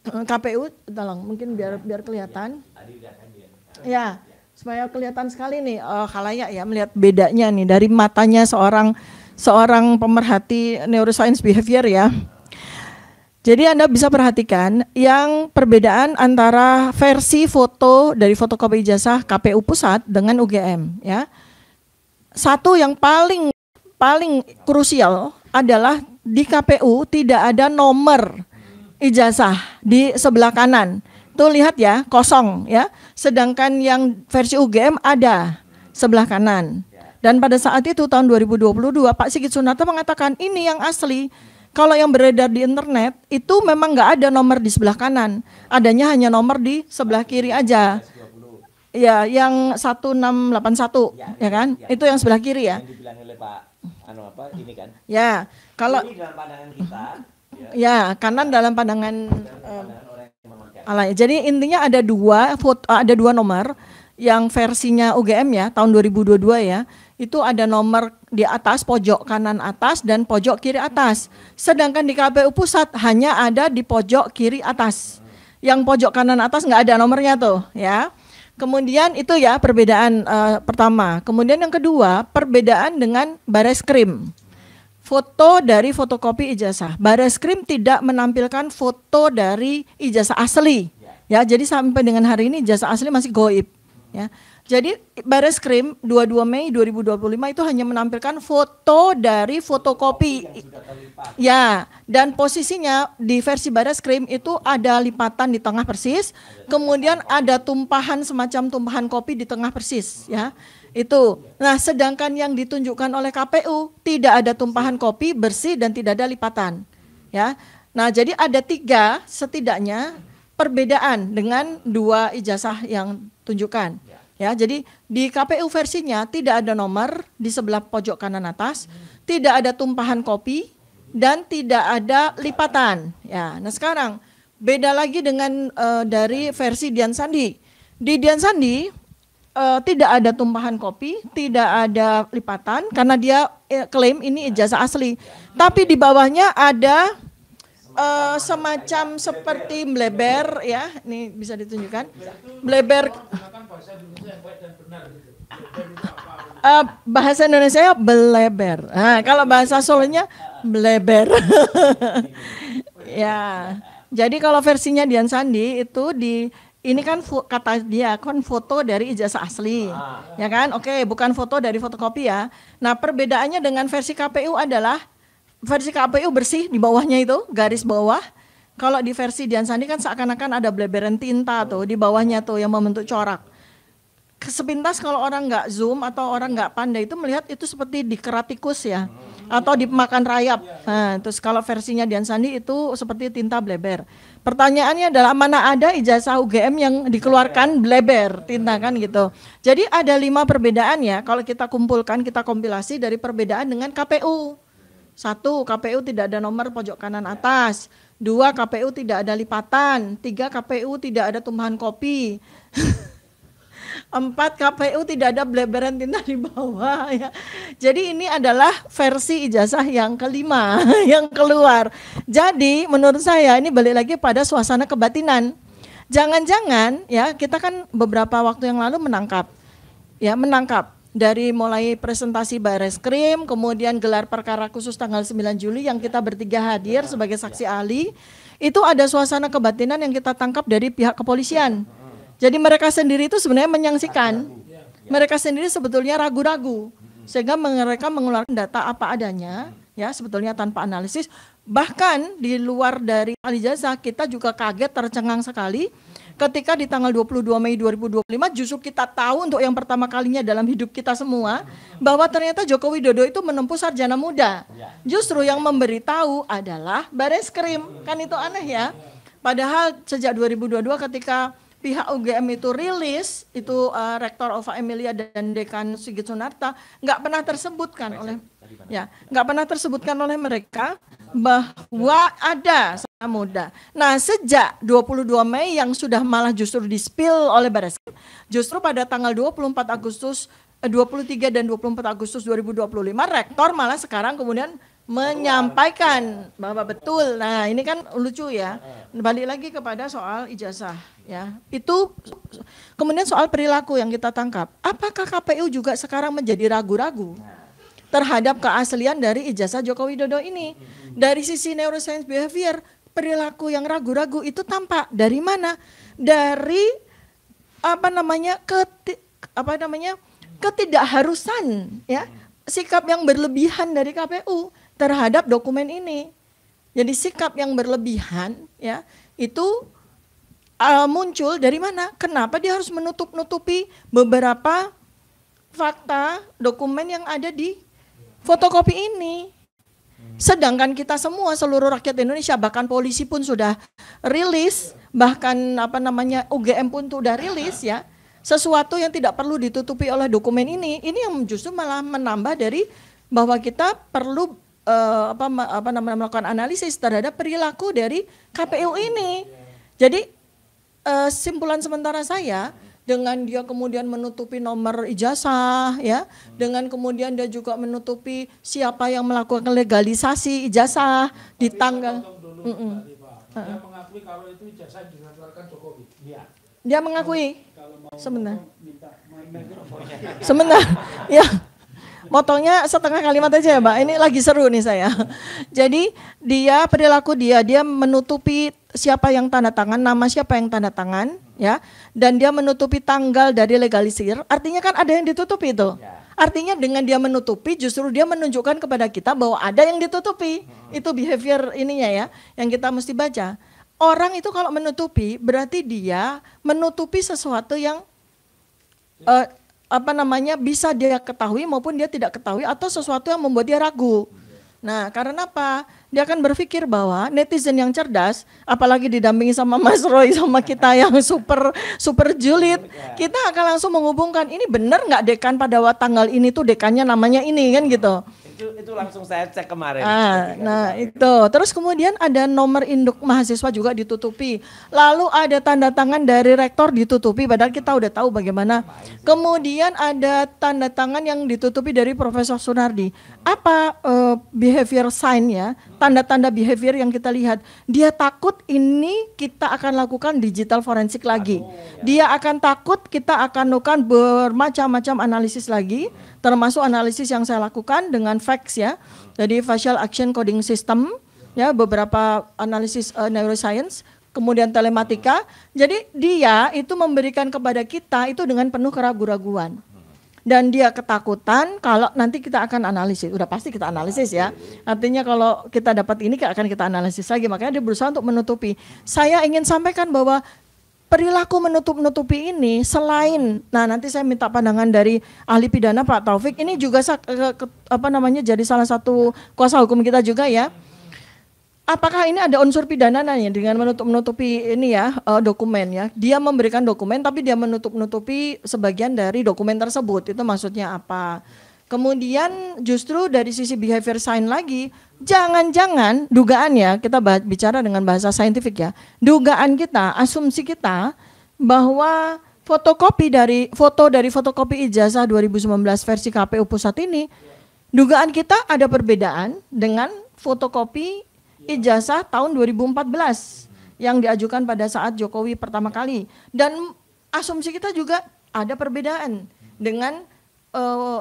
KPU, tolong mungkin biar kelihatan. Ya. Supaya kelihatan sekali nih khalayak ya melihat bedanya nih dari matanya seorang pemerhati neuroscience behavior ya. Jadi Anda bisa perhatikan yang perbedaan antara versi foto dari fotokopi ijazah KPU Pusat dengan UGM ya. Satu yang paling krusial adalah di KPU tidak ada nomor ijazah di sebelah kanan. Tuh lihat ya, kosong ya. Sedangkan yang versi UGM ada sebelah kanan. Dan pada saat itu tahun 2022 Pak Sigit Sunarta mengatakan ini yang asli. Kalau yang beredar di internet itu memang nggak ada nomor di sebelah kanan. Adanya hanya nomor di sebelah kiri aja. Ya, yang 1681 ya kan? Itu yang sebelah kiri ya. Yang dibilang oleh Pak ini kan. Ya, kalau ini dalam pandangan kita ya, kanan dalam pandangan jadi intinya ada dua nomor yang versinya UGM ya tahun 2022 ya. Itu ada nomor di atas pojok kanan atas dan pojok kiri atas. Sedangkan di KPU Pusat hanya ada di pojok kiri atas. Yang pojok kanan atas nggak ada nomornya tuh ya. Kemudian itu ya perbedaan pertama. Kemudian yang kedua, perbedaan dengan Bareskrim. Foto dari fotokopi ijazah. Bareskrim tidak menampilkan foto dari ijazah asli. Ya, jadi sampai dengan hari ini ijazah asli masih goib. Ya. Jadi Bareskrim 22 Mei 2025 itu hanya menampilkan foto dari fotokopi. Ya, dan posisinya di versi Bareskrim itu ada lipatan di tengah persis, kemudian ada tumpahan semacam tumpahan kopi di tengah persis, ya. Itu. Nah, sedangkan yang ditunjukkan oleh KPU tidak ada tumpahan kopi bersih dan tidak ada lipatan, ya. Nah, jadi ada 3 setidaknya perbedaan dengan dua ijazah yang tunjukkan. Ya, jadi di KPU versinya tidak ada nomor di sebelah pojok kanan atas, tidak ada tumpahan kopi, dan tidak ada lipatan. Ya, nah sekarang beda lagi dengan dari versi Dian Sandi. Di Dian Sandi tidak ada tumpahan kopi, tidak ada lipatan karena dia klaim ini ijazah asli. Tapi di bawahnya ada semacam seperti bleber, ya, ini bisa ditunjukkan. Bleber bahasa Indonesia beleber. Nah, kalau bahasa Solonya bleber. Ya. Jadi kalau versinya Dian Sandi itu ini kan kata dia kan foto dari ijazah asli. Ya kan? Oke, bukan foto dari fotokopi ya. Nah, perbedaannya dengan versi KPU adalah versi KPU bersih di bawahnya itu garis bawah. Kalau di versi Dian Sandi kan seakan-akan ada bleberan tinta tuh di bawahnya tuh yang membentuk corak. Sepintas kalau orang nggak zoom atau orang nggak pandai itu melihat itu seperti dikerat tikus ya, atau dimakan rayap. Nah, terus kalau versinya Dian Sandi itu seperti tinta bleber. Pertanyaannya adalah mana ada ijazah UGM yang dikeluarkan bleber tinta kan gitu. Jadi ada 5 perbedaan ya. Kalau kita kumpulkan, kita kompilasi dari perbedaan dengan KPU. 1, KPU tidak ada nomor pojok kanan atas. 2, KPU tidak ada lipatan. 3, KPU tidak ada tumpahan kopi. 4, KPU tidak ada bleberan tinta di bawah ya. Jadi ini adalah versi ijazah yang kelima yang keluar. Jadi menurut saya ini balik lagi pada suasana kebatinan. Jangan-jangan ya kita kan beberapa waktu yang lalu menangkap dari mulai presentasi Bareskrim, kemudian gelar perkara khusus tanggal 9 Juli yang kita bertiga hadir sebagai saksi ahli. Itu ada suasana kebatinan yang kita tangkap dari pihak kepolisian. Jadi mereka sendiri itu sebenarnya menyaksikan, mereka sendiri sebetulnya ragu-ragu, sehingga mereka mengeluarkan data apa adanya, ya sebetulnya tanpa analisis. Bahkan di luar dari ahli jasa kita juga kaget, tercengang sekali, ketika di tanggal 22 Mei 2025 justru kita tahu untuk yang pertama kalinya dalam hidup kita semua, bahwa ternyata Joko Widodo itu menempuh sarjana muda. Justru yang memberitahu adalah Bareskrim, kan itu aneh ya. Padahal sejak 2022 ketika pihak UGM itu rilis, itu Rektor Ova Emilia dan Dekan Sigit Sunarta nggak pernah tersebutkan oleh mereka bahwa ada sarjana muda. Nah, sejak 22 Mei yang sudah malah justru di-spill oleh Bareskrim, justru pada tanggal 23 dan 24 Agustus 2025 Rektor malah sekarang kemudian menyampaikan bahwa betul. Nah, ini kan lucu ya. Balik lagi kepada soal ijazah ya. Itu kemudian soal perilaku yang kita tangkap. Apakah KPU juga sekarang menjadi ragu-ragu terhadap keaslian dari ijazah Joko Widodo ini? Dari sisi neuroscience behavior, perilaku yang ragu-ragu itu tampak dari mana? Dari ketidakharusan ya, sikap yang berlebihan dari KPU terhadap dokumen ini. Jadi sikap yang berlebihan ya itu muncul dari mana? Kenapa dia harus menutup-nutupi beberapa fakta dokumen yang ada di fotokopi ini? Sedangkan kita semua, seluruh rakyat Indonesia, bahkan polisi pun sudah rilis, bahkan UGM pun sudah rilis ya, sesuatu yang tidak perlu ditutupi oleh dokumen ini yang justru malah menambah dari bahwa kita perlu melakukan analisis terhadap perilaku dari KPU ini. Jadi simpulan sementara saya, dengan dia kemudian menutupi nomor ijazah ya, dengan kemudian dia juga menutupi siapa yang melakukan legalisasi ijazah di tanggal. Dia mengakui kalau itu ijazah dikeluarkan Jokowi. Dia mengakui. Sebentar. Ya. Motongnya setengah kalimat aja ya, Mbak. Ini lagi seru nih saya. Jadi perilaku dia menutupi siapa yang tanda tangan, nama siapa yang tanda tangan, ya. Dan dia menutupi tanggal dari legalisir. Artinya kan ada yang ditutupi itu. Artinya dengan dia menutupi, justru dia menunjukkan kepada kita bahwa ada yang ditutupi. Itu behavior ininya ya, yang kita mesti baca. Orang itu kalau menutupi, berarti dia menutupi sesuatu yang bisa dia ketahui maupun dia tidak ketahui, atau sesuatu yang membuat dia ragu. Nah, karena apa? dia akan berpikir bahwa netizen yang cerdas, apalagi didampingi sama Mas Roy sama kita yang super julid, kita akan langsung menghubungkan, ini benar nggak dekan pada tanggal ini tuh dekannya namanya ini kan gitu. Itu langsung saya cek kemarin. Nah itu, terus kemudian ada nomor induk mahasiswa juga ditutupi, lalu ada tanda tangan dari rektor ditutupi, padahal kita udah tahu bagaimana. Kemudian ada tanda tangan yang ditutupi dari Profesor Sunardi. Apa behavior sign ya, tanda-tanda behavior yang kita lihat? Dia takut ini kita akan lakukan digital forensik lagi. Dia akan takut kita akan lakukan bermacam-macam analisis lagi, termasuk analisis yang saya lakukan dengan facts ya. Jadi facial action coding system ya, beberapa analisis neuroscience, kemudian telematika. Jadi dia itu memberikan kepada kita itu dengan penuh keraguan-raguan. Dan dia ketakutan kalau nanti kita akan analisis. Udah pasti kita analisis ya. Artinya kalau kita dapat ini akan kita analisis lagi. Makanya dia berusaha untuk menutupi. Saya ingin sampaikan bahwa perilaku menutup-nutupi ini selain, nah nanti saya minta pandangan dari ahli pidana Pak Taufik, ini juga jadi salah satu kuasa hukum kita juga ya. Apakah ini ada unsur pidananya dengan menutup-nutupi ini ya dokumen ya? Dia memberikan dokumen tapi dia menutup-nutupi sebagian dari dokumen tersebut. Itu maksudnya apa? Kemudian justru dari sisi behavior sign lagi, jangan-jangan dugaan ya, kita bicara dengan bahasa saintifik ya. Dugaan kita, asumsi kita bahwa foto dari fotokopi ijazah 2019 versi KPU Pusat ini, dugaan kita ada perbedaan dengan fotokopi ijazah tahun 2014 yang diajukan pada saat Jokowi pertama kali, dan asumsi kita juga ada perbedaan dengan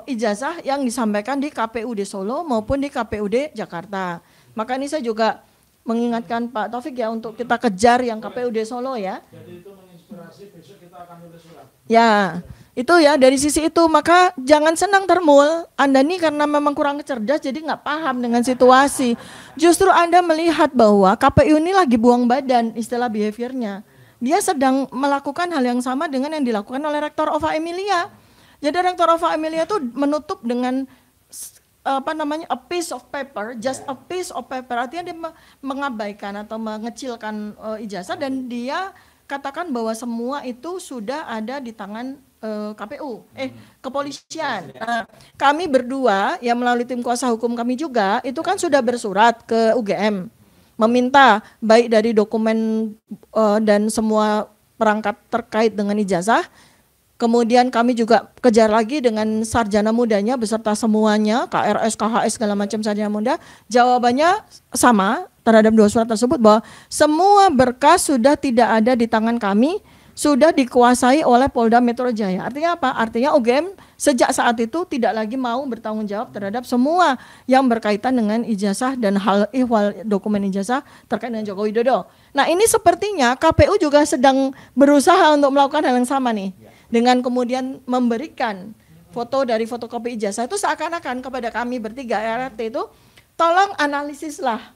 ijazah yang disampaikan di KPUD Solo maupun di KPUD Jakarta. Maka ini saya juga mengingatkan Pak Taufik ya untuk kita kejar yang KPUD Solo ya. Jadi itu menginspirasi, besok kita akan nulis surat. Ya, itu ya dari sisi itu, maka jangan senang termul. Anda nih karena memang kurang cerdas jadi nggak paham dengan situasi. Justru Anda melihat bahwa KPU ini lagi buang badan istilah behaviornya. Dia sedang melakukan hal yang sama dengan yang dilakukan oleh Rektor Ova Emilia. Jadi Rektor Ova Emilia itu menutup dengan a piece of paper, just a piece of paper. Artinya dia mengabaikan atau mengecilkan ijazah dan dia katakan bahwa semua itu sudah ada di tangan kepolisian. Nah, kami berdua yang melalui tim kuasa hukum kami juga itu kan sudah bersurat ke UGM meminta baik dari dokumen dan semua perangkat terkait dengan ijazah. Kemudian kami juga kejar lagi dengan sarjana mudanya beserta semuanya, KRS, KHS, segala macam sarjana muda. Jawabannya sama terhadap dua surat tersebut bahwa semua berkas sudah tidak ada di tangan kami, sudah dikuasai oleh Polda Metro Jaya. Artinya apa? Artinya UGM sejak saat itu tidak lagi mau bertanggung jawab terhadap semua yang berkaitan dengan ijazah dan hal ihwal dokumen ijazah terkait dengan Joko Widodo. Nah ini sepertinya KPU juga sedang berusaha untuk melakukan hal yang sama nih. Dengan kemudian memberikan foto dari fotokopi ijazah itu seakan-akan kepada kami bertiga RRT itu tolong analisislah,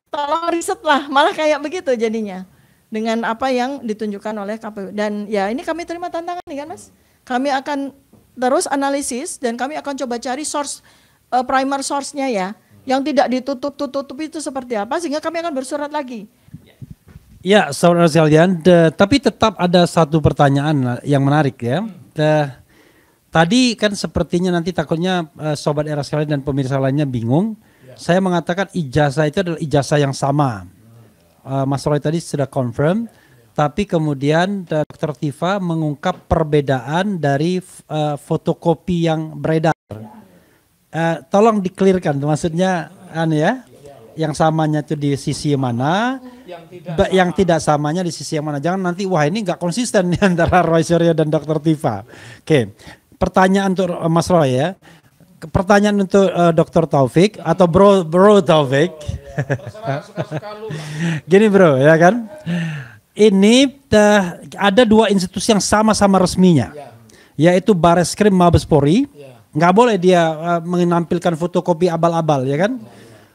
tolong risetlah, malah kayak begitu jadinya dengan apa yang ditunjukkan oleh KPU. Dan ya ini kami terima tantangan nih kan Mas, kami akan terus analisis dan kami akan coba cari source, primer source-nya ya, yang tidak ditutup itu seperti apa sehingga kami akan bersurat lagi. Ya, saudara sekalian, tapi tetap ada satu pertanyaan yang menarik ya. Tadi kan sepertinya nanti takutnya sobat era sekalian dan pemirsa lainnya bingung. Ya. Saya mengatakan ijazah itu adalah ijazah yang sama. Mas Roy tadi sudah confirm, tapi kemudian Dr. Tifa mengungkap perbedaan dari fotokopi yang beredar. Tolong dikelirkan, maksudnya yang samanya itu di sisi mana, yang tidak samanya di sisi yang mana. Jangan nanti wah ini nggak konsisten antara Roy Suryo dan Dr. Tifa. Oke, pertanyaan untuk Mas Roy ya. Pertanyaan untuk Dr. Taufik atau Bro Taufik. Gini bro ya kan. Ini ada dua institusi yang sama-sama resminya, yaitu Bareskrim Mabes Polri. Nggak boleh dia menampilkan fotokopi abal-abal ya kan.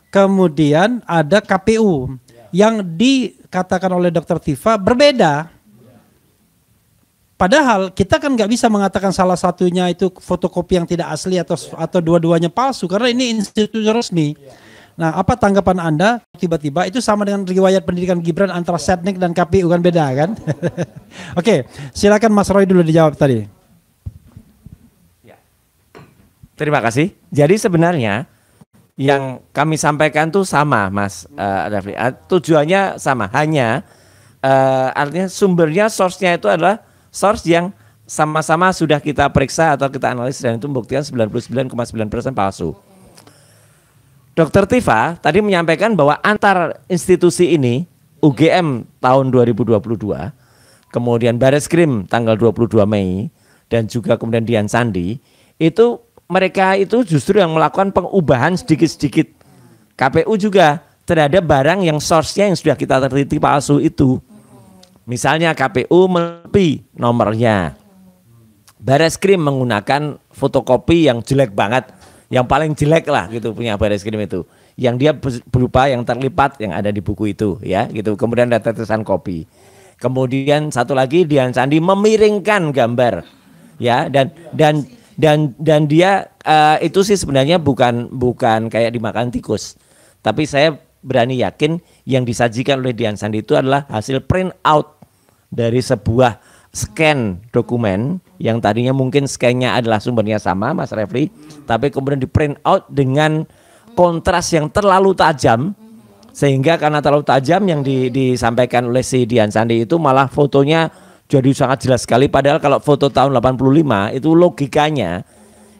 Kemudian ada KPU yang dikatakan oleh Dr. Tifa berbeda. Padahal kita kan nggak bisa mengatakan salah satunya itu fotokopi yang tidak asli atau dua-duanya palsu karena ini institusi resmi. Nah, apa tanggapan Anda tiba-tiba itu sama dengan riwayat pendidikan Gibran antara Setnek dan KPU kan beda kan? Oke, silakan Mas Roy dulu dijawab tadi. Terima kasih. Jadi sebenarnya yang kami sampaikan tuh sama, Mas Rafli. Tujuannya sama, hanya artinya sumbernya, source-nya itu adalah source yang sama-sama sudah kita periksa atau kita analisis dan itu membuktikan 99,9% palsu. Dr. Tifa tadi menyampaikan bahwa antar institusi ini, UGM tahun 2022, kemudian Bareskrim tanggal 22 Mei, dan juga kemudian Dian Sandi, itu mereka itu justru yang melakukan pengubahan sedikit-sedikit. KPU juga terhadap barang yang source-nya yang sudah kita teliti palsu itu. Misalnya KPU menepi nomornya. Bareskrim menggunakan fotokopi yang jelek banget. Yang paling jelek lah gitu punya Bareskrim itu. Yang dia berupa yang terlipat yang ada di buku itu ya gitu. Kemudian ada tetesan kopi. Kemudian satu lagi Dian Sandi memiringkan gambar ya dan dia itu sih sebenarnya bukan kayak dimakan tikus. Tapi saya berani yakin yang disajikan oleh Dian Sandi itu adalah hasil print out dari sebuah scan dokumen yang tadinya mungkin scan-nya adalah sumbernya sama Mas Refli, tapi kemudian di print out dengan kontras yang terlalu tajam, sehingga karena terlalu tajam yang disampaikan oleh si Dian Sandi itu malah fotonya jadi sangat jelas sekali, padahal kalau foto tahun 85 itu logikanya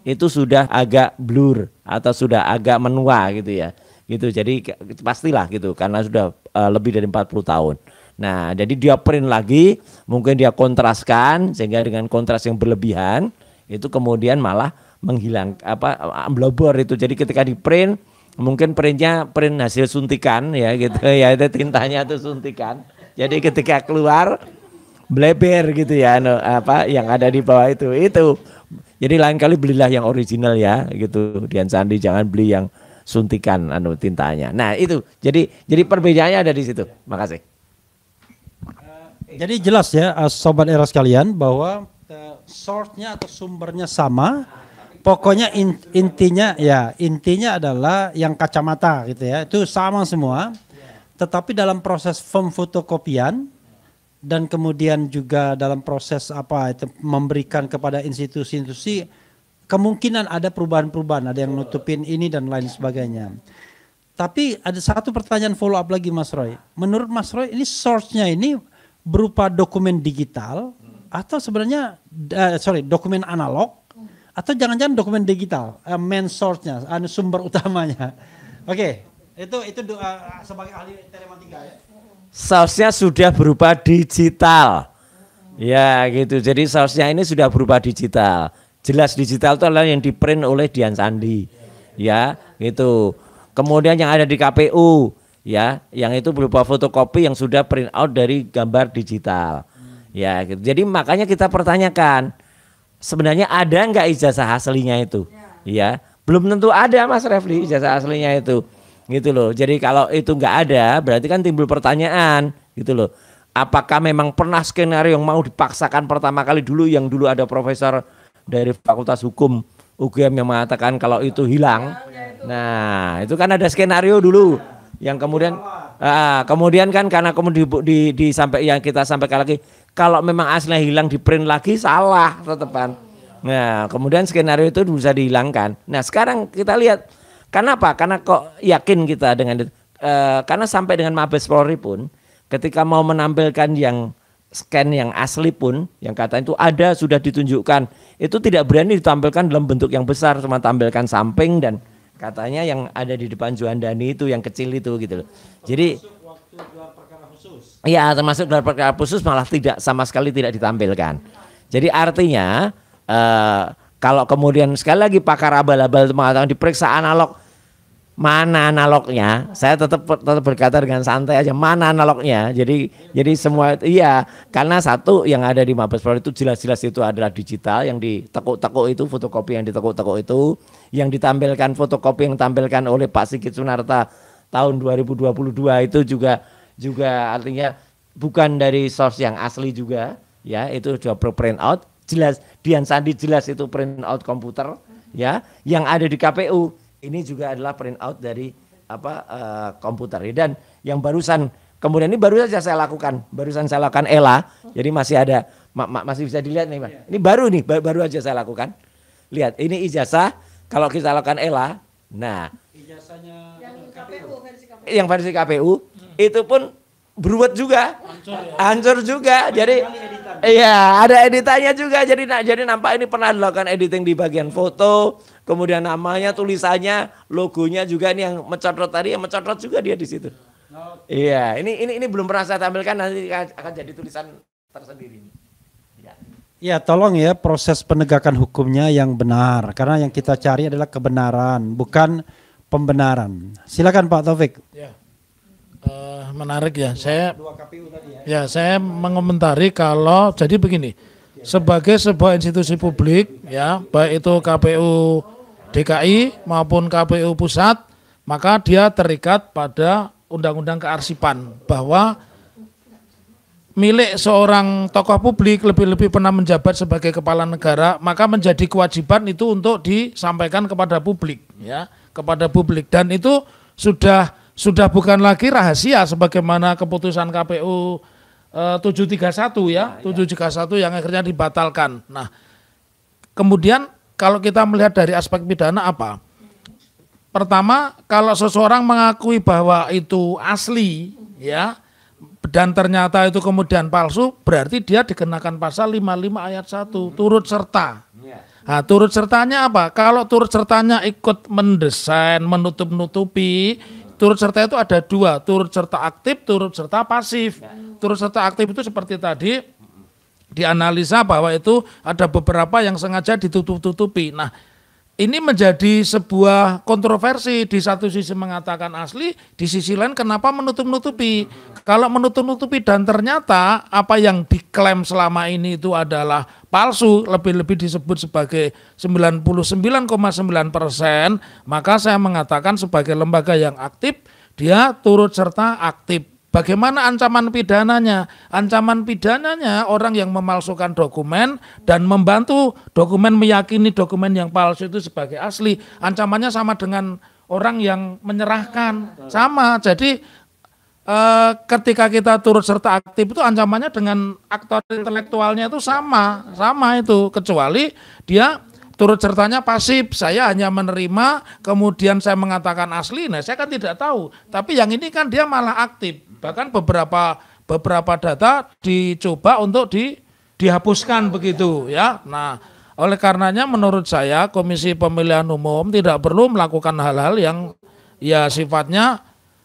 itu sudah agak blur atau sudah agak menua gitu ya. Gitu. Jadi pastilah gitu karena sudah lebih dari 40 tahun. Nah, jadi dia print lagi, mungkin dia kontraskan sehingga dengan kontras yang berlebihan itu kemudian malah menghilang blobor itu. Jadi ketika di print mungkin print hasil suntikan ya gitu ya, itu tintanya itu suntikan. Jadi ketika keluar bleber gitu ya yang ada di bawah itu. Jadi lain kali belilah yang original ya gitu. Dian Sandi jangan beli yang suntikan tintanya. Nah, itu. Jadi perbedaannya ada di situ. Makasih. Jadi jelas ya sobat era sekalian bahwa source-nya atau sumbernya sama. Pokoknya intinya adalah yang kacamata gitu ya. Itu sama semua. Tetapi dalam proses pemfotokopian dan kemudian juga dalam proses memberikan kepada institusi-institusi kemungkinan ada perubahan-perubahan, ada yang nutupin ini dan lain sebagainya. Tapi ada satu pertanyaan follow up lagi Mas Roy. Menurut Mas Roy ini source-nya ini berupa dokumen digital atau sebenarnya dokumen analog atau jangan-jangan dokumen digital, main source-nya, sumber utamanya. Oke, itu sebagai ahli telematika ya. Source-nya sudah berupa digital. Ya gitu. Jadi source-nya ini sudah berupa digital. Jelas digital itu adalah yang diprint oleh Dian Sandi. Ya, gitu. Kemudian yang ada di KPU, ya, yang itu berupa fotokopi yang sudah print out dari gambar digital. Ya, gitu. Jadi makanya kita pertanyakan, sebenarnya ada enggak ijazah aslinya itu? Ya, belum tentu ada Mas Refli ijazah aslinya itu. Gitu loh. Jadi kalau itu enggak ada, berarti kan timbul pertanyaan, gitu loh. Apakah memang pernah skenario yang mau dipaksakan pertama kali dulu yang dulu ada profesor dari Fakultas Hukum UGM yang mengatakan kalau itu hilang. Nah, itu kan ada skenario dulu yang kemudian kan karena kemudian yang kita sampaikan lagi kalau memang aslinya hilang di print lagi salah tetepan. Nah, kemudian skenario itu bisa dihilangkan. Nah, sekarang kita lihat kenapa? Karena kok yakin kita dengan karena sampai dengan Mabes Polri pun ketika mau menampilkan yang scan yang asli pun yang kata itu ada sudah ditunjukkan itu tidak berani ditampilkan dalam bentuk yang besar, cuma tampilkan samping dan katanya yang ada di depan Juandani itu yang kecil itu gitu loh. Jadi iya termasuk gelar perkara khusus malah tidak sama sekali tidak ditampilkan. Jadi artinya kalau kemudian sekali lagi pakar abal-abal itu mengatakan diperiksa analog, mana analognya? Saya tetap berkata dengan santai aja, mana analognya? Jadi semua iya, karena satu yang ada di Mabes Polri itu jelas-jelas itu adalah digital, yang ditekuk-tekuk itu fotokopi yang ditekuk-tekuk itu, yang ditampilkan fotokopi yang ditampilkan oleh Pak Sigit Sunarta tahun 2022 itu juga artinya bukan dari source yang asli juga, ya itu sudah print out, jelas Dian Sandi jelas itu print out komputer, ya yang ada di KPU. Ini juga adalah print out dari komputer. Dan yang barusan kemudian ini baru saja saya lakukan, ELA, jadi masih ada, masih bisa dilihat nih, Mas. Ini baru nih, baru aja saya lakukan. Lihat, ini ijazah. Kalau kita lakukan ELA, nah, ijazahnya yang versi KPU itu pun beruwet juga, hancur juga. Jadi, iya ada editannya juga. Jadi nampak ini pernah dilakukan editing di bagian foto, kemudian namanya, tulisannya, logonya juga ini yang mencotot tadi, yang mencotot juga dia di situ. Iya, ini belum pernah saya tampilkan, nanti akan jadi tulisan tersendiri. Ya, tolong ya proses penegakan hukumnya yang benar, karena yang kita cari adalah kebenaran, bukan pembenaran. Silakan Pak Taufik. Ya. Menarik ya. Saya mengomentari kalau jadi begini, sebagai sebuah institusi publik ya, baik itu KPU DKI maupun KPU pusat, maka dia terikat pada Undang-Undang Kearsipan bahwa milik seorang tokoh publik, lebih-lebih pernah menjabat sebagai kepala negara, maka menjadi kewajiban itu untuk disampaikan kepada publik ya, kepada publik, dan itu sudah bukan lagi rahasia sebagaimana keputusan KPU 731 ya, 731 yang akhirnya dibatalkan. Nah, kemudian kalau kita melihat dari aspek pidana apa? Pertama, kalau seseorang mengakui bahwa itu asli ya, dan ternyata itu kemudian palsu, berarti dia dikenakan pasal 55 ayat 1, turut serta. Nah, turut sertanya apa? Kalau turut sertanya ikut mendesain, menutup-nutupi, turut serta itu ada dua, turut serta aktif, turut serta pasif. Turut serta aktif itu seperti tadi dianalisa bahwa itu ada beberapa yang sengaja ditutup-tutupi. Nah, ini menjadi sebuah kontroversi, di satu sisi mengatakan asli, di sisi lain kenapa menutup-nutupi. Kalau menutup-nutupi dan ternyata apa yang diklaim selama ini itu adalah palsu, lebih-lebih disebut sebagai 99,9%, maka saya mengatakan sebagai lembaga yang aktif, dia turut serta aktif. Bagaimana ancaman pidananya? Ancaman pidananya orang yang memalsukan dokumen dan membantu dokumen meyakini dokumen yang palsu itu sebagai asli. Ancamannya sama dengan orang yang menyerahkan. Sama. Jadi ketika kita turut serta aktif itu ancamannya dengan aktor intelektualnya itu sama itu, kecuali dia turut sertanya pasif, saya hanya menerima, kemudian saya mengatakan asli, nah saya kan tidak tahu. Tapi yang ini kan dia malah aktif. Bahkan beberapa data dicoba untuk dihapuskan begitu ya. Nah, oleh karenanya menurut saya Komisi Pemilihan Umum tidak perlu melakukan hal-hal yang ya sifatnya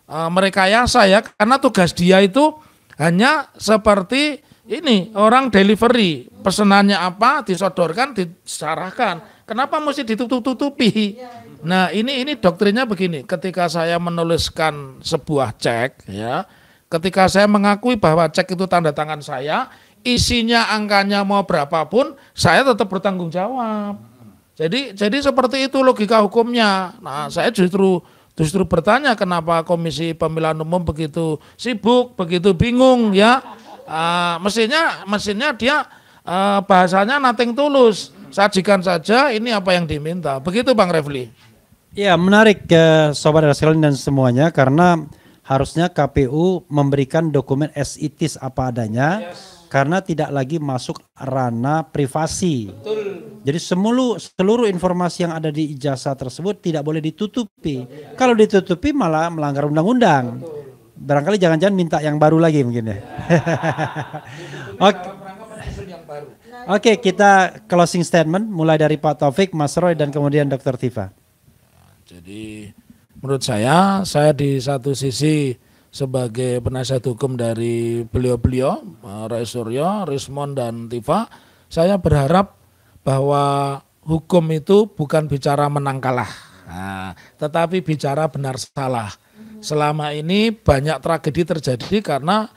merekayasa ya, karena tugas dia itu hanya seperti ini, orang delivery, pesenannya apa, disodorkan, disarahkan. Kenapa mesti ditutup-tutupi? Nah, ini doktrinnya begini, ketika saya menuliskan sebuah cek, ya, ketika saya mengakui bahwa cek itu tanda tangan saya, isinya angkanya mau berapapun, saya tetap bertanggung jawab. Jadi seperti itu logika hukumnya. Nah, saya justru bertanya kenapa Komisi Pemilihan Umum begitu sibuk, begitu bingung, ya. Mesinnya dia bahasanya nothing tulus, sajikan saja ini apa yang diminta, begitu Bang Refli. Ya, menarik sobat sekalian dan semuanya, karena harusnya KPU memberikan dokumen as it is apa adanya, karena tidak lagi masuk ranah privasi. Betul. Jadi seluruh informasi yang ada di ijazah tersebut tidak boleh ditutupi. Kalau ditutupi malah melanggar undang-undang. Barangkali jangan-jangan minta yang baru lagi mungkin ya. Oke, kita closing statement mulai dari Pak Taufik, Mas Roy, dan kemudian Dr. Tifa. Jadi menurut saya di satu sisi sebagai penasihat hukum dari beliau-beliau, Roy Suryo, Rismond, dan Tifa, saya berharap bahwa hukum itu bukan bicara menang kalah, tetapi bicara benar salah. Selama ini banyak tragedi terjadi karena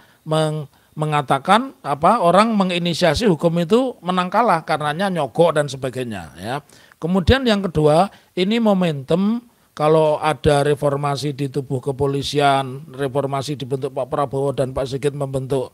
mengatakan orang menginisiasi hukum itu menang kalah karenanya nyogok dan sebagainya ya. Kemudian yang kedua, ini momentum kalau ada reformasi di tubuh kepolisian, reformasi dibentuk Pak Prabowo dan Pak Sigit membentuk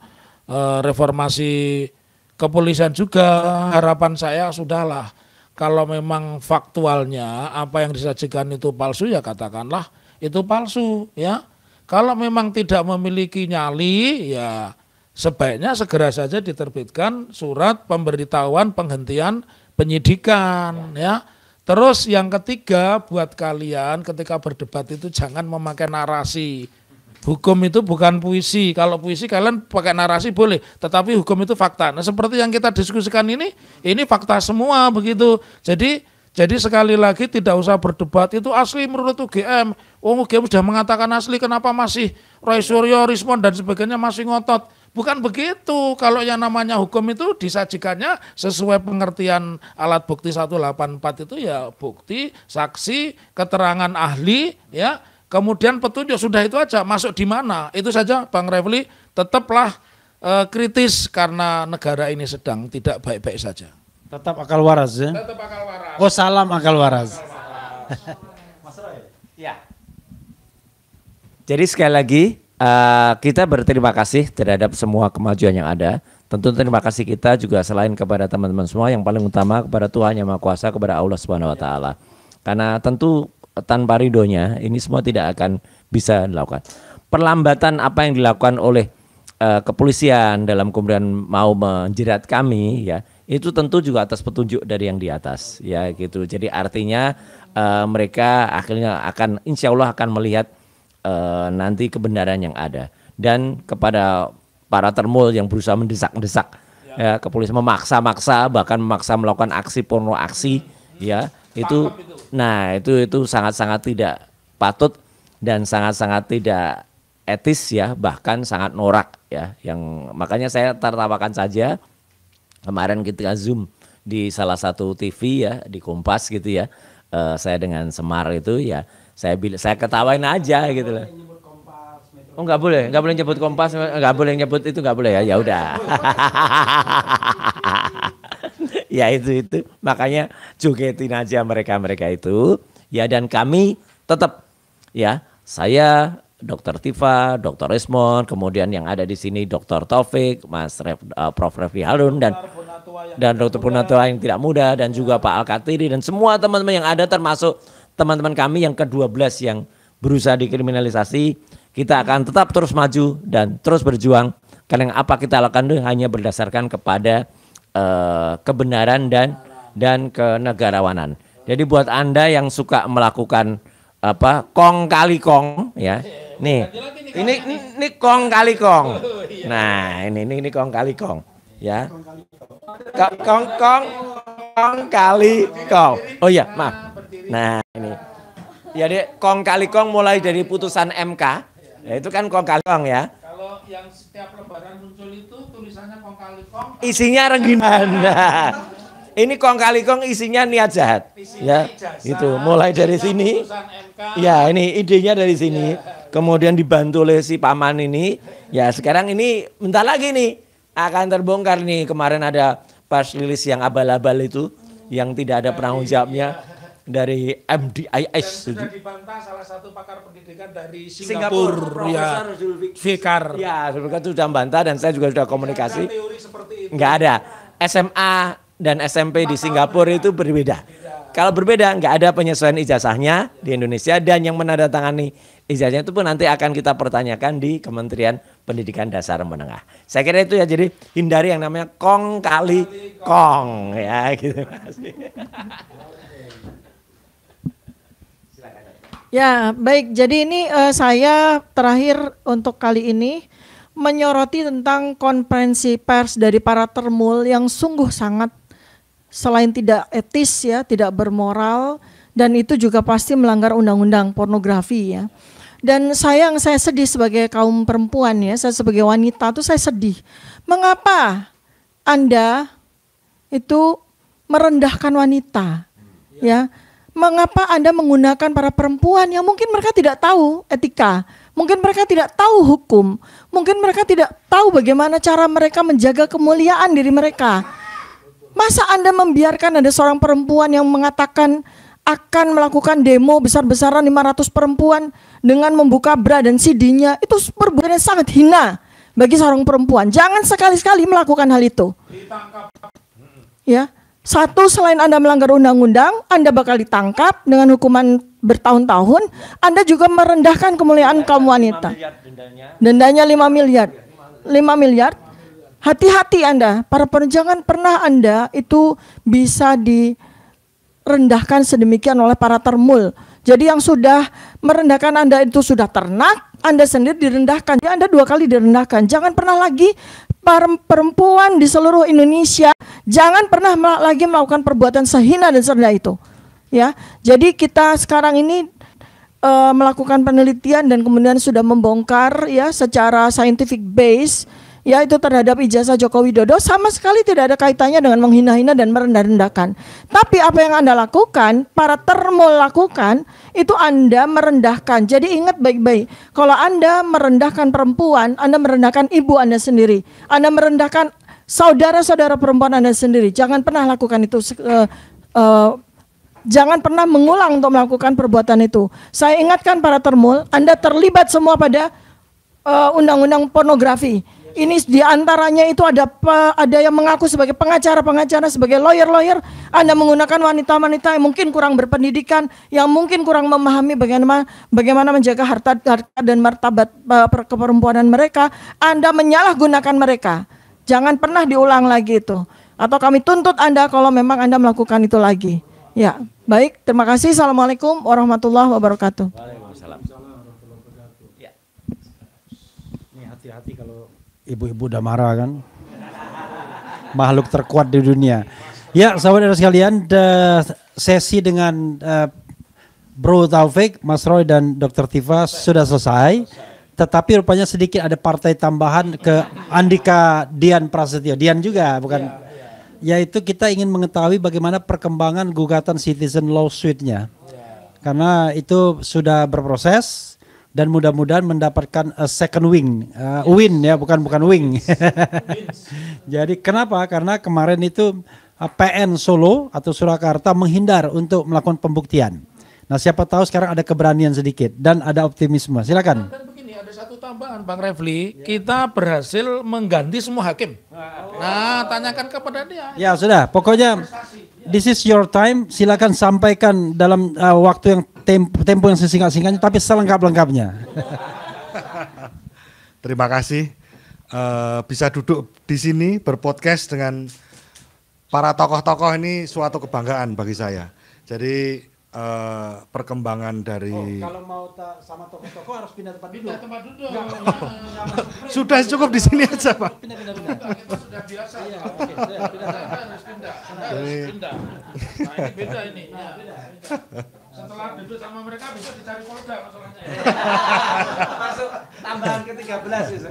reformasi kepolisian juga, harapan saya sudahlah kalau memang faktualnya apa yang disajikan itu palsu ya katakanlah itu palsu ya. Kalau memang tidak memiliki nyali ya sebaiknya segera saja diterbitkan surat pemberitahuan penghentian penyidikan ya. Terus yang ketiga buat kalian ketika berdebat itu jangan memakai narasi. Hukum itu bukan puisi. Kalau puisi kalian pakai narasi boleh, tetapi hukum itu fakta. Nah, seperti yang kita diskusikan ini fakta semua begitu. Jadi sekali lagi tidak usah berdebat itu asli menurut UGM. UGM sudah mengatakan asli, kenapa masih Roy Suryo, Rismon dan sebagainya masih ngotot? Bukan begitu. Kalau yang namanya hukum itu disajikannya sesuai pengertian alat bukti 184 itu ya bukti, saksi, keterangan ahli, ya. Kemudian petunjuk, sudah itu aja. Masuk di mana? Itu saja Bang Refli, tetaplah kritis karena negara ini sedang tidak baik-baik saja. Tetap akal waras ya. Tetap akal waras. Oh, salam akal waras. Ya. Jadi sekali lagi kita berterima kasih terhadap semua kemajuan yang ada. Tentu terima kasih kita juga selain kepada teman-teman semua, yang paling utama kepada Tuhan Yang Maha Kuasa, kepada Allah Subhanahu wa taala. Karena tentu tanpa ridhonya ini semua tidak akan bisa dilakukan. Perlambatan apa yang dilakukan oleh kepolisian dalam kemudian mau menjerat kami ya, itu tentu juga atas petunjuk dari yang di atas ya gitu. Jadi artinya mereka akhirnya akan insya Allah akan melihat nanti kebenaran yang ada. Dan kepada para termul yang berusaha mendesak-desak ya, kepolisian memaksa-maksa, bahkan memaksa melakukan aksi porno aksi ya, itu nah itu sangat-sangat tidak patut dan sangat-sangat tidak etis ya, bahkan sangat norak ya. Yang makanya saya tertawakan saja kemarin kita Zoom di salah satu TV ya, di Kompas gitu ya. Saya dengan Semar itu ya, saya ketawain aja gitu loh. Oh nggak boleh nyebut Kompas, nggak boleh nyebut itu, nggak boleh ya, ya udah. Ya itu makanya jogetin aja mereka itu ya. Dan kami tetap ya, saya Dr. Tifa, Dr. Rismon, kemudian yang ada di sini Dr. Taufik, Prof. Refli Harun dan Dr. Punatua yang tidak muda, dan juga Pak Al-Katiri dan semua teman-teman yang ada, termasuk teman-teman kami yang ke-12 yang berusaha dikriminalisasi. Kita akan tetap terus maju dan terus berjuang, karena yang apa kita lakukan itu hanya berdasarkan kepada kebenaran dan kenegarawanan. Jadi buat Anda yang suka melakukan kong kali kong ya. Nih. Ini kong kali kong. Nah, ini kong kali kong ya. Kong kali kong. Oh iya, maaf. Nah, ini. Ya deh, kong kali kong mulai dari putusan MK. Ya, itu kan kong kali kong ya. Kalau yang setiap lebaran muncul itu tulisannya kong kali kong. Isinya rengginang. Nah, ini kong kali kong isinya niat jahat. Ya, itu mulai dari sini. Ya, ini idenya dari sini. Kemudian dibantu oleh si paman ini. Ya, sekarang ini bentar lagi nih akan terbongkar nih. Kemarin ada pas rilis yang abal-abal itu, yang tidak ada penanggung jawabnya dari MDIS. Sudah dibantah salah satu pakar pendidikan dari Singapura, ya, Fikar. Ya, Fikar itu sudah membantah dan saya juga sudah komunikasi. Teori seperti itu. Nggak ada. SMA dan SMP di Singapura itu berbeda. Kalau berbeda, nggak ada penyesuaian ijazahnya di Indonesia, dan yang menandatangani ijazahnya itu pun nanti akan kita pertanyakan di Kementerian Pendidikan Dasar Menengah. Saya kira itu ya, jadi hindari yang namanya kong kali kong ya gitu. Ya, baik. Jadi ini saya terakhir untuk kali ini menyoroti tentang konferensi pers dari para termul yang sungguh sangat, selain tidak etis ya, tidak bermoral, dan itu juga pasti melanggar undang-undang pornografi ya. Dan saya sedih sebagai kaum perempuan ya, saya sebagai wanita tuh saya sedih. Mengapa Anda itu merendahkan wanita ya? Mengapa Anda menggunakan para perempuan yang mungkin mereka tidak tahu etika, mungkin mereka tidak tahu hukum, mungkin mereka tidak tahu bagaimana cara mereka menjaga kemuliaan diri mereka. Masa Anda membiarkan ada seorang perempuan yang mengatakan akan melakukan demo besar-besaran 500 perempuan dengan membuka bra dan CD-nya? Itu perbuatan yang sangat hina bagi seorang perempuan. Jangan sekali-sekali melakukan hal itu. Ya. Satu, selain Anda melanggar undang-undang, Anda bakal ditangkap dengan hukuman bertahun-tahun. Anda juga merendahkan kemuliaan kaum wanita. Dendanya 5 miliar. 5 miliar. Hati-hati Anda, para jangan pernah Anda itu bisa direndahkan sedemikian oleh para termul. Jadi yang sudah merendahkan Anda itu sudah ternak, Anda sendiri direndahkan. Jadi Anda 2 kali direndahkan. Jangan pernah lagi perempuan di seluruh Indonesia, jangan pernah lagi melakukan perbuatan sehina dan serendah itu. Ya, jadi kita sekarang ini melakukan penelitian dan kemudian sudah membongkar ya secara scientific base ya itu terhadap ijazah Joko Widodo sama sekali tidak ada kaitannya dengan menghina-hina dan merendah-rendahkan. Tapi apa yang Anda lakukan, para termul lakukan, itu Anda merendahkan. Jadi ingat baik-baik, kalau Anda merendahkan perempuan, Anda merendahkan ibu Anda sendiri. Anda merendahkan saudara-saudara perempuan Anda sendiri. Jangan pernah lakukan itu. Jangan pernah mengulang untuk melakukan perbuatan itu. Saya ingatkan para termul, Anda terlibat semua pada undang-undang pornografi. Ini diantaranya itu ada yang mengaku sebagai pengacara-pengacara, sebagai lawyer-lawyer. Anda menggunakan wanita-wanita yang mungkin kurang berpendidikan, yang mungkin kurang memahami bagaimana menjaga harta dan martabat keperempuanan mereka. Anda menyalahgunakan mereka. Jangan pernah diulang lagi itu. Atau kami tuntut Anda kalau memang Anda melakukan itu lagi. Ya, baik. Terima kasih. Assalamualaikum warahmatullahi wabarakatuh. Waalaikumsalam. Ini hati-hati kalau ibu-ibu udah marah kan. Makhluk terkuat di dunia. Ya, saudara sekalian, sesi dengan Bro Taufik, Mas Roy dan Dr. Tifa sudah selesai. Tetapi rupanya sedikit ada partai tambahan ke Andika Dian Prasetyo. Dian juga, bukan? Yaitu kita ingin mengetahui bagaimana perkembangan gugatan citizen lawsuit-nya. Karena itu sudah berproses. Dan mudah-mudahan mendapatkan a second win ya, bukan wing. Jadi kenapa? Karena kemarin itu PN Solo atau Surakarta menghindar untuk melakukan pembuktian. Nah, siapa tahu sekarang ada keberanian sedikit dan ada optimisme. Silakan. Dan begini, ada satu tambahan Bang Refli, kita berhasil mengganti semua hakim. Nah, tanyakan kepada dia. Ya sudah, pokoknya this is your time. Silakan sampaikan dalam waktu yang tempo yang sesingkat-singkatnya, tapi selengkap-lengkapnya. Terima kasih bisa duduk di sini berpodcast dengan para tokoh-tokoh ini suatu kebanggaan bagi saya. Jadi perkembangan dari Kalau mau sama tokoh-tokoh harus pindah tempat duduk. Tempat duduk. sudah cukup di sini aja, Pak. Kita sudah biasa. Iya, oke, Harus pindah. Harus pindah. Nah, ini beda ini. Nah, beda. Setelah duduk sama mereka bisa dicari polda masalahnya. Masuk tambahan ke 13 itu.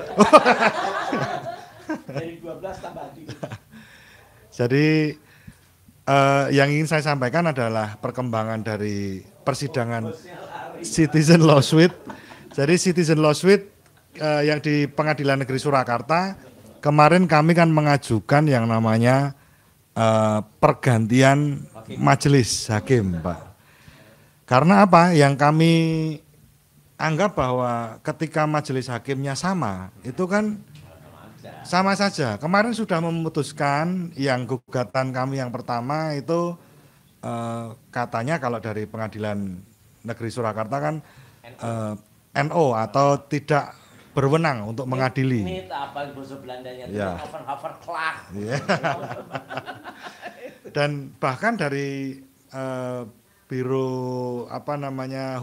Dari 12 tambah 3. Jadi yang ingin saya sampaikan adalah perkembangan dari persidangan citizen lawsuit. Jadi citizen lawsuit yang di Pengadilan Negeri Surakarta kemarin kami kan mengajukan yang namanya pergantian majelis hakim, Pak. Karena apa? Yang kami anggap bahwa ketika majelis hakimnya sama, itu kan sama saja. Kemarin sudah memutuskan yang gugatan kami yang pertama itu katanya kalau dari Pengadilan Negeri Surakarta kan NO atau tidak berwenang untuk mengadili. Ini apa bahasa Belandanya? Ya. Overklak. Ya. Dan bahkan dari Biro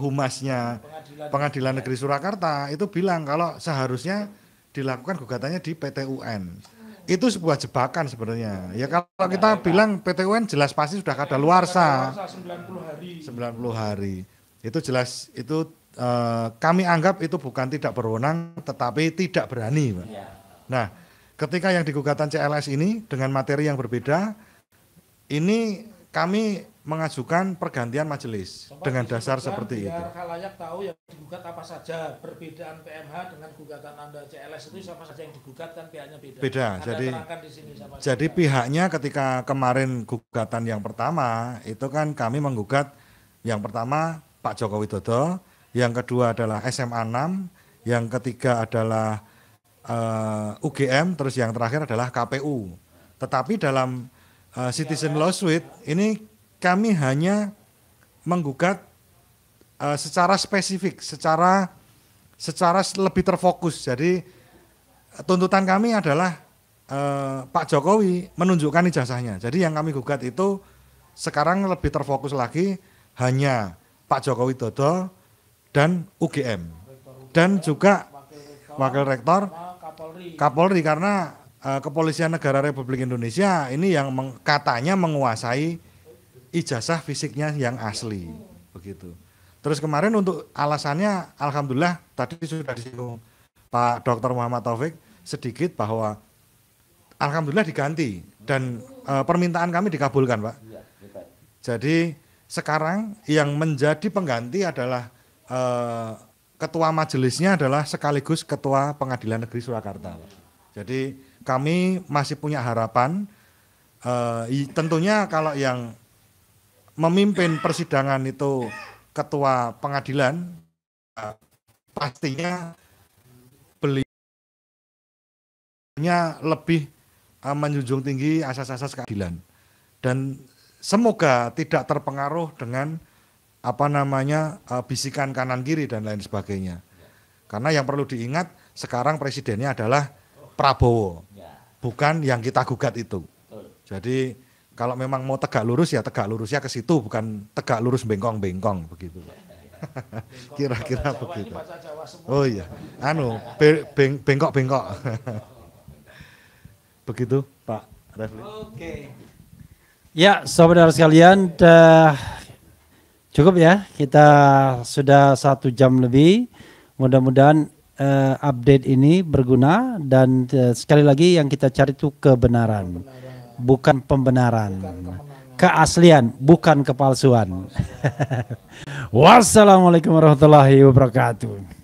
Humasnya Pengadilan Negeri Surakarta itu bilang kalau seharusnya dilakukan gugatannya di PT UN. Itu sebuah jebakan sebenarnya. Ya kalau kita bilang PT UN jelas pasti sudah kadaluarsa. 90 hari. Itu jelas itu kami anggap itu bukan tidak berwenang tetapi tidak berani, Pak. Nah, ketika yang di gugatan CLS ini dengan materi yang berbeda, ini kami mengajukan pergantian majelis dengan dasar seperti itu. Biar khalayak tahu yang digugat apa saja, perbedaan PMH dengan gugatan Anda CLS itu siapa saja yang digugat kan pihaknya beda. Beda. Anda terangkan di sini siapa Jadi saja. pihaknya ketika kemarin gugatan yang pertama itu kan kami menggugat yang pertama Pak Joko Widodo, yang kedua adalah SMA 6, yang ketiga adalah UGM, terus yang terakhir adalah KPU. Tetapi dalam citizen lawsuit ini kami hanya menggugat secara spesifik, secara lebih terfokus. Jadi tuntutan kami adalah Pak Jokowi menunjukkan ijazahnya. Jadi yang kami gugat itu sekarang lebih terfokus lagi hanya Pak Joko Widodo dan UGM dan juga Wakil Rektor Kapolri karena Kepolisian Negara Republik Indonesia ini yang katanya menguasai ijazah fisiknya yang asli begitu. Terus kemarin untuk alasannya alhamdulillah tadi sudah disinggung Pak Dr. Muhammad Taufik sedikit bahwa alhamdulillah diganti dan permintaan kami dikabulkan, Pak. Jadi sekarang yang menjadi pengganti adalah ketua majelisnya adalah sekaligus ketua Pengadilan Negeri Surakarta. Jadi kami masih punya harapan tentunya kalau yang memimpin persidangan itu ketua pengadilan pastinya beliaunya lebih menjunjung tinggi asas-asas keadilan dan semoga tidak terpengaruh dengan bisikan kanan kiri dan lain sebagainya. Karena yang perlu diingat sekarang presidennya adalah Prabowo, bukan yang kita gugat itu. Jadi kalau memang mau tegak lurus ya tegak lurusnya ke situ, bukan tegak lurus bengkong-bengkong begitu. Kira-kira begitu. Oh iya, bengkok-bengkok. Begitu Pak Refli. Oke. Ya, saudara sekalian, cukup ya. Kita sudah 1 jam lebih. Mudah-mudahan update ini berguna dan sekali lagi yang kita cari itu kebenaran, bukan pembenaran. Keaslian, bukan kepalsuan. Wassalamualaikum warahmatullahi wabarakatuh.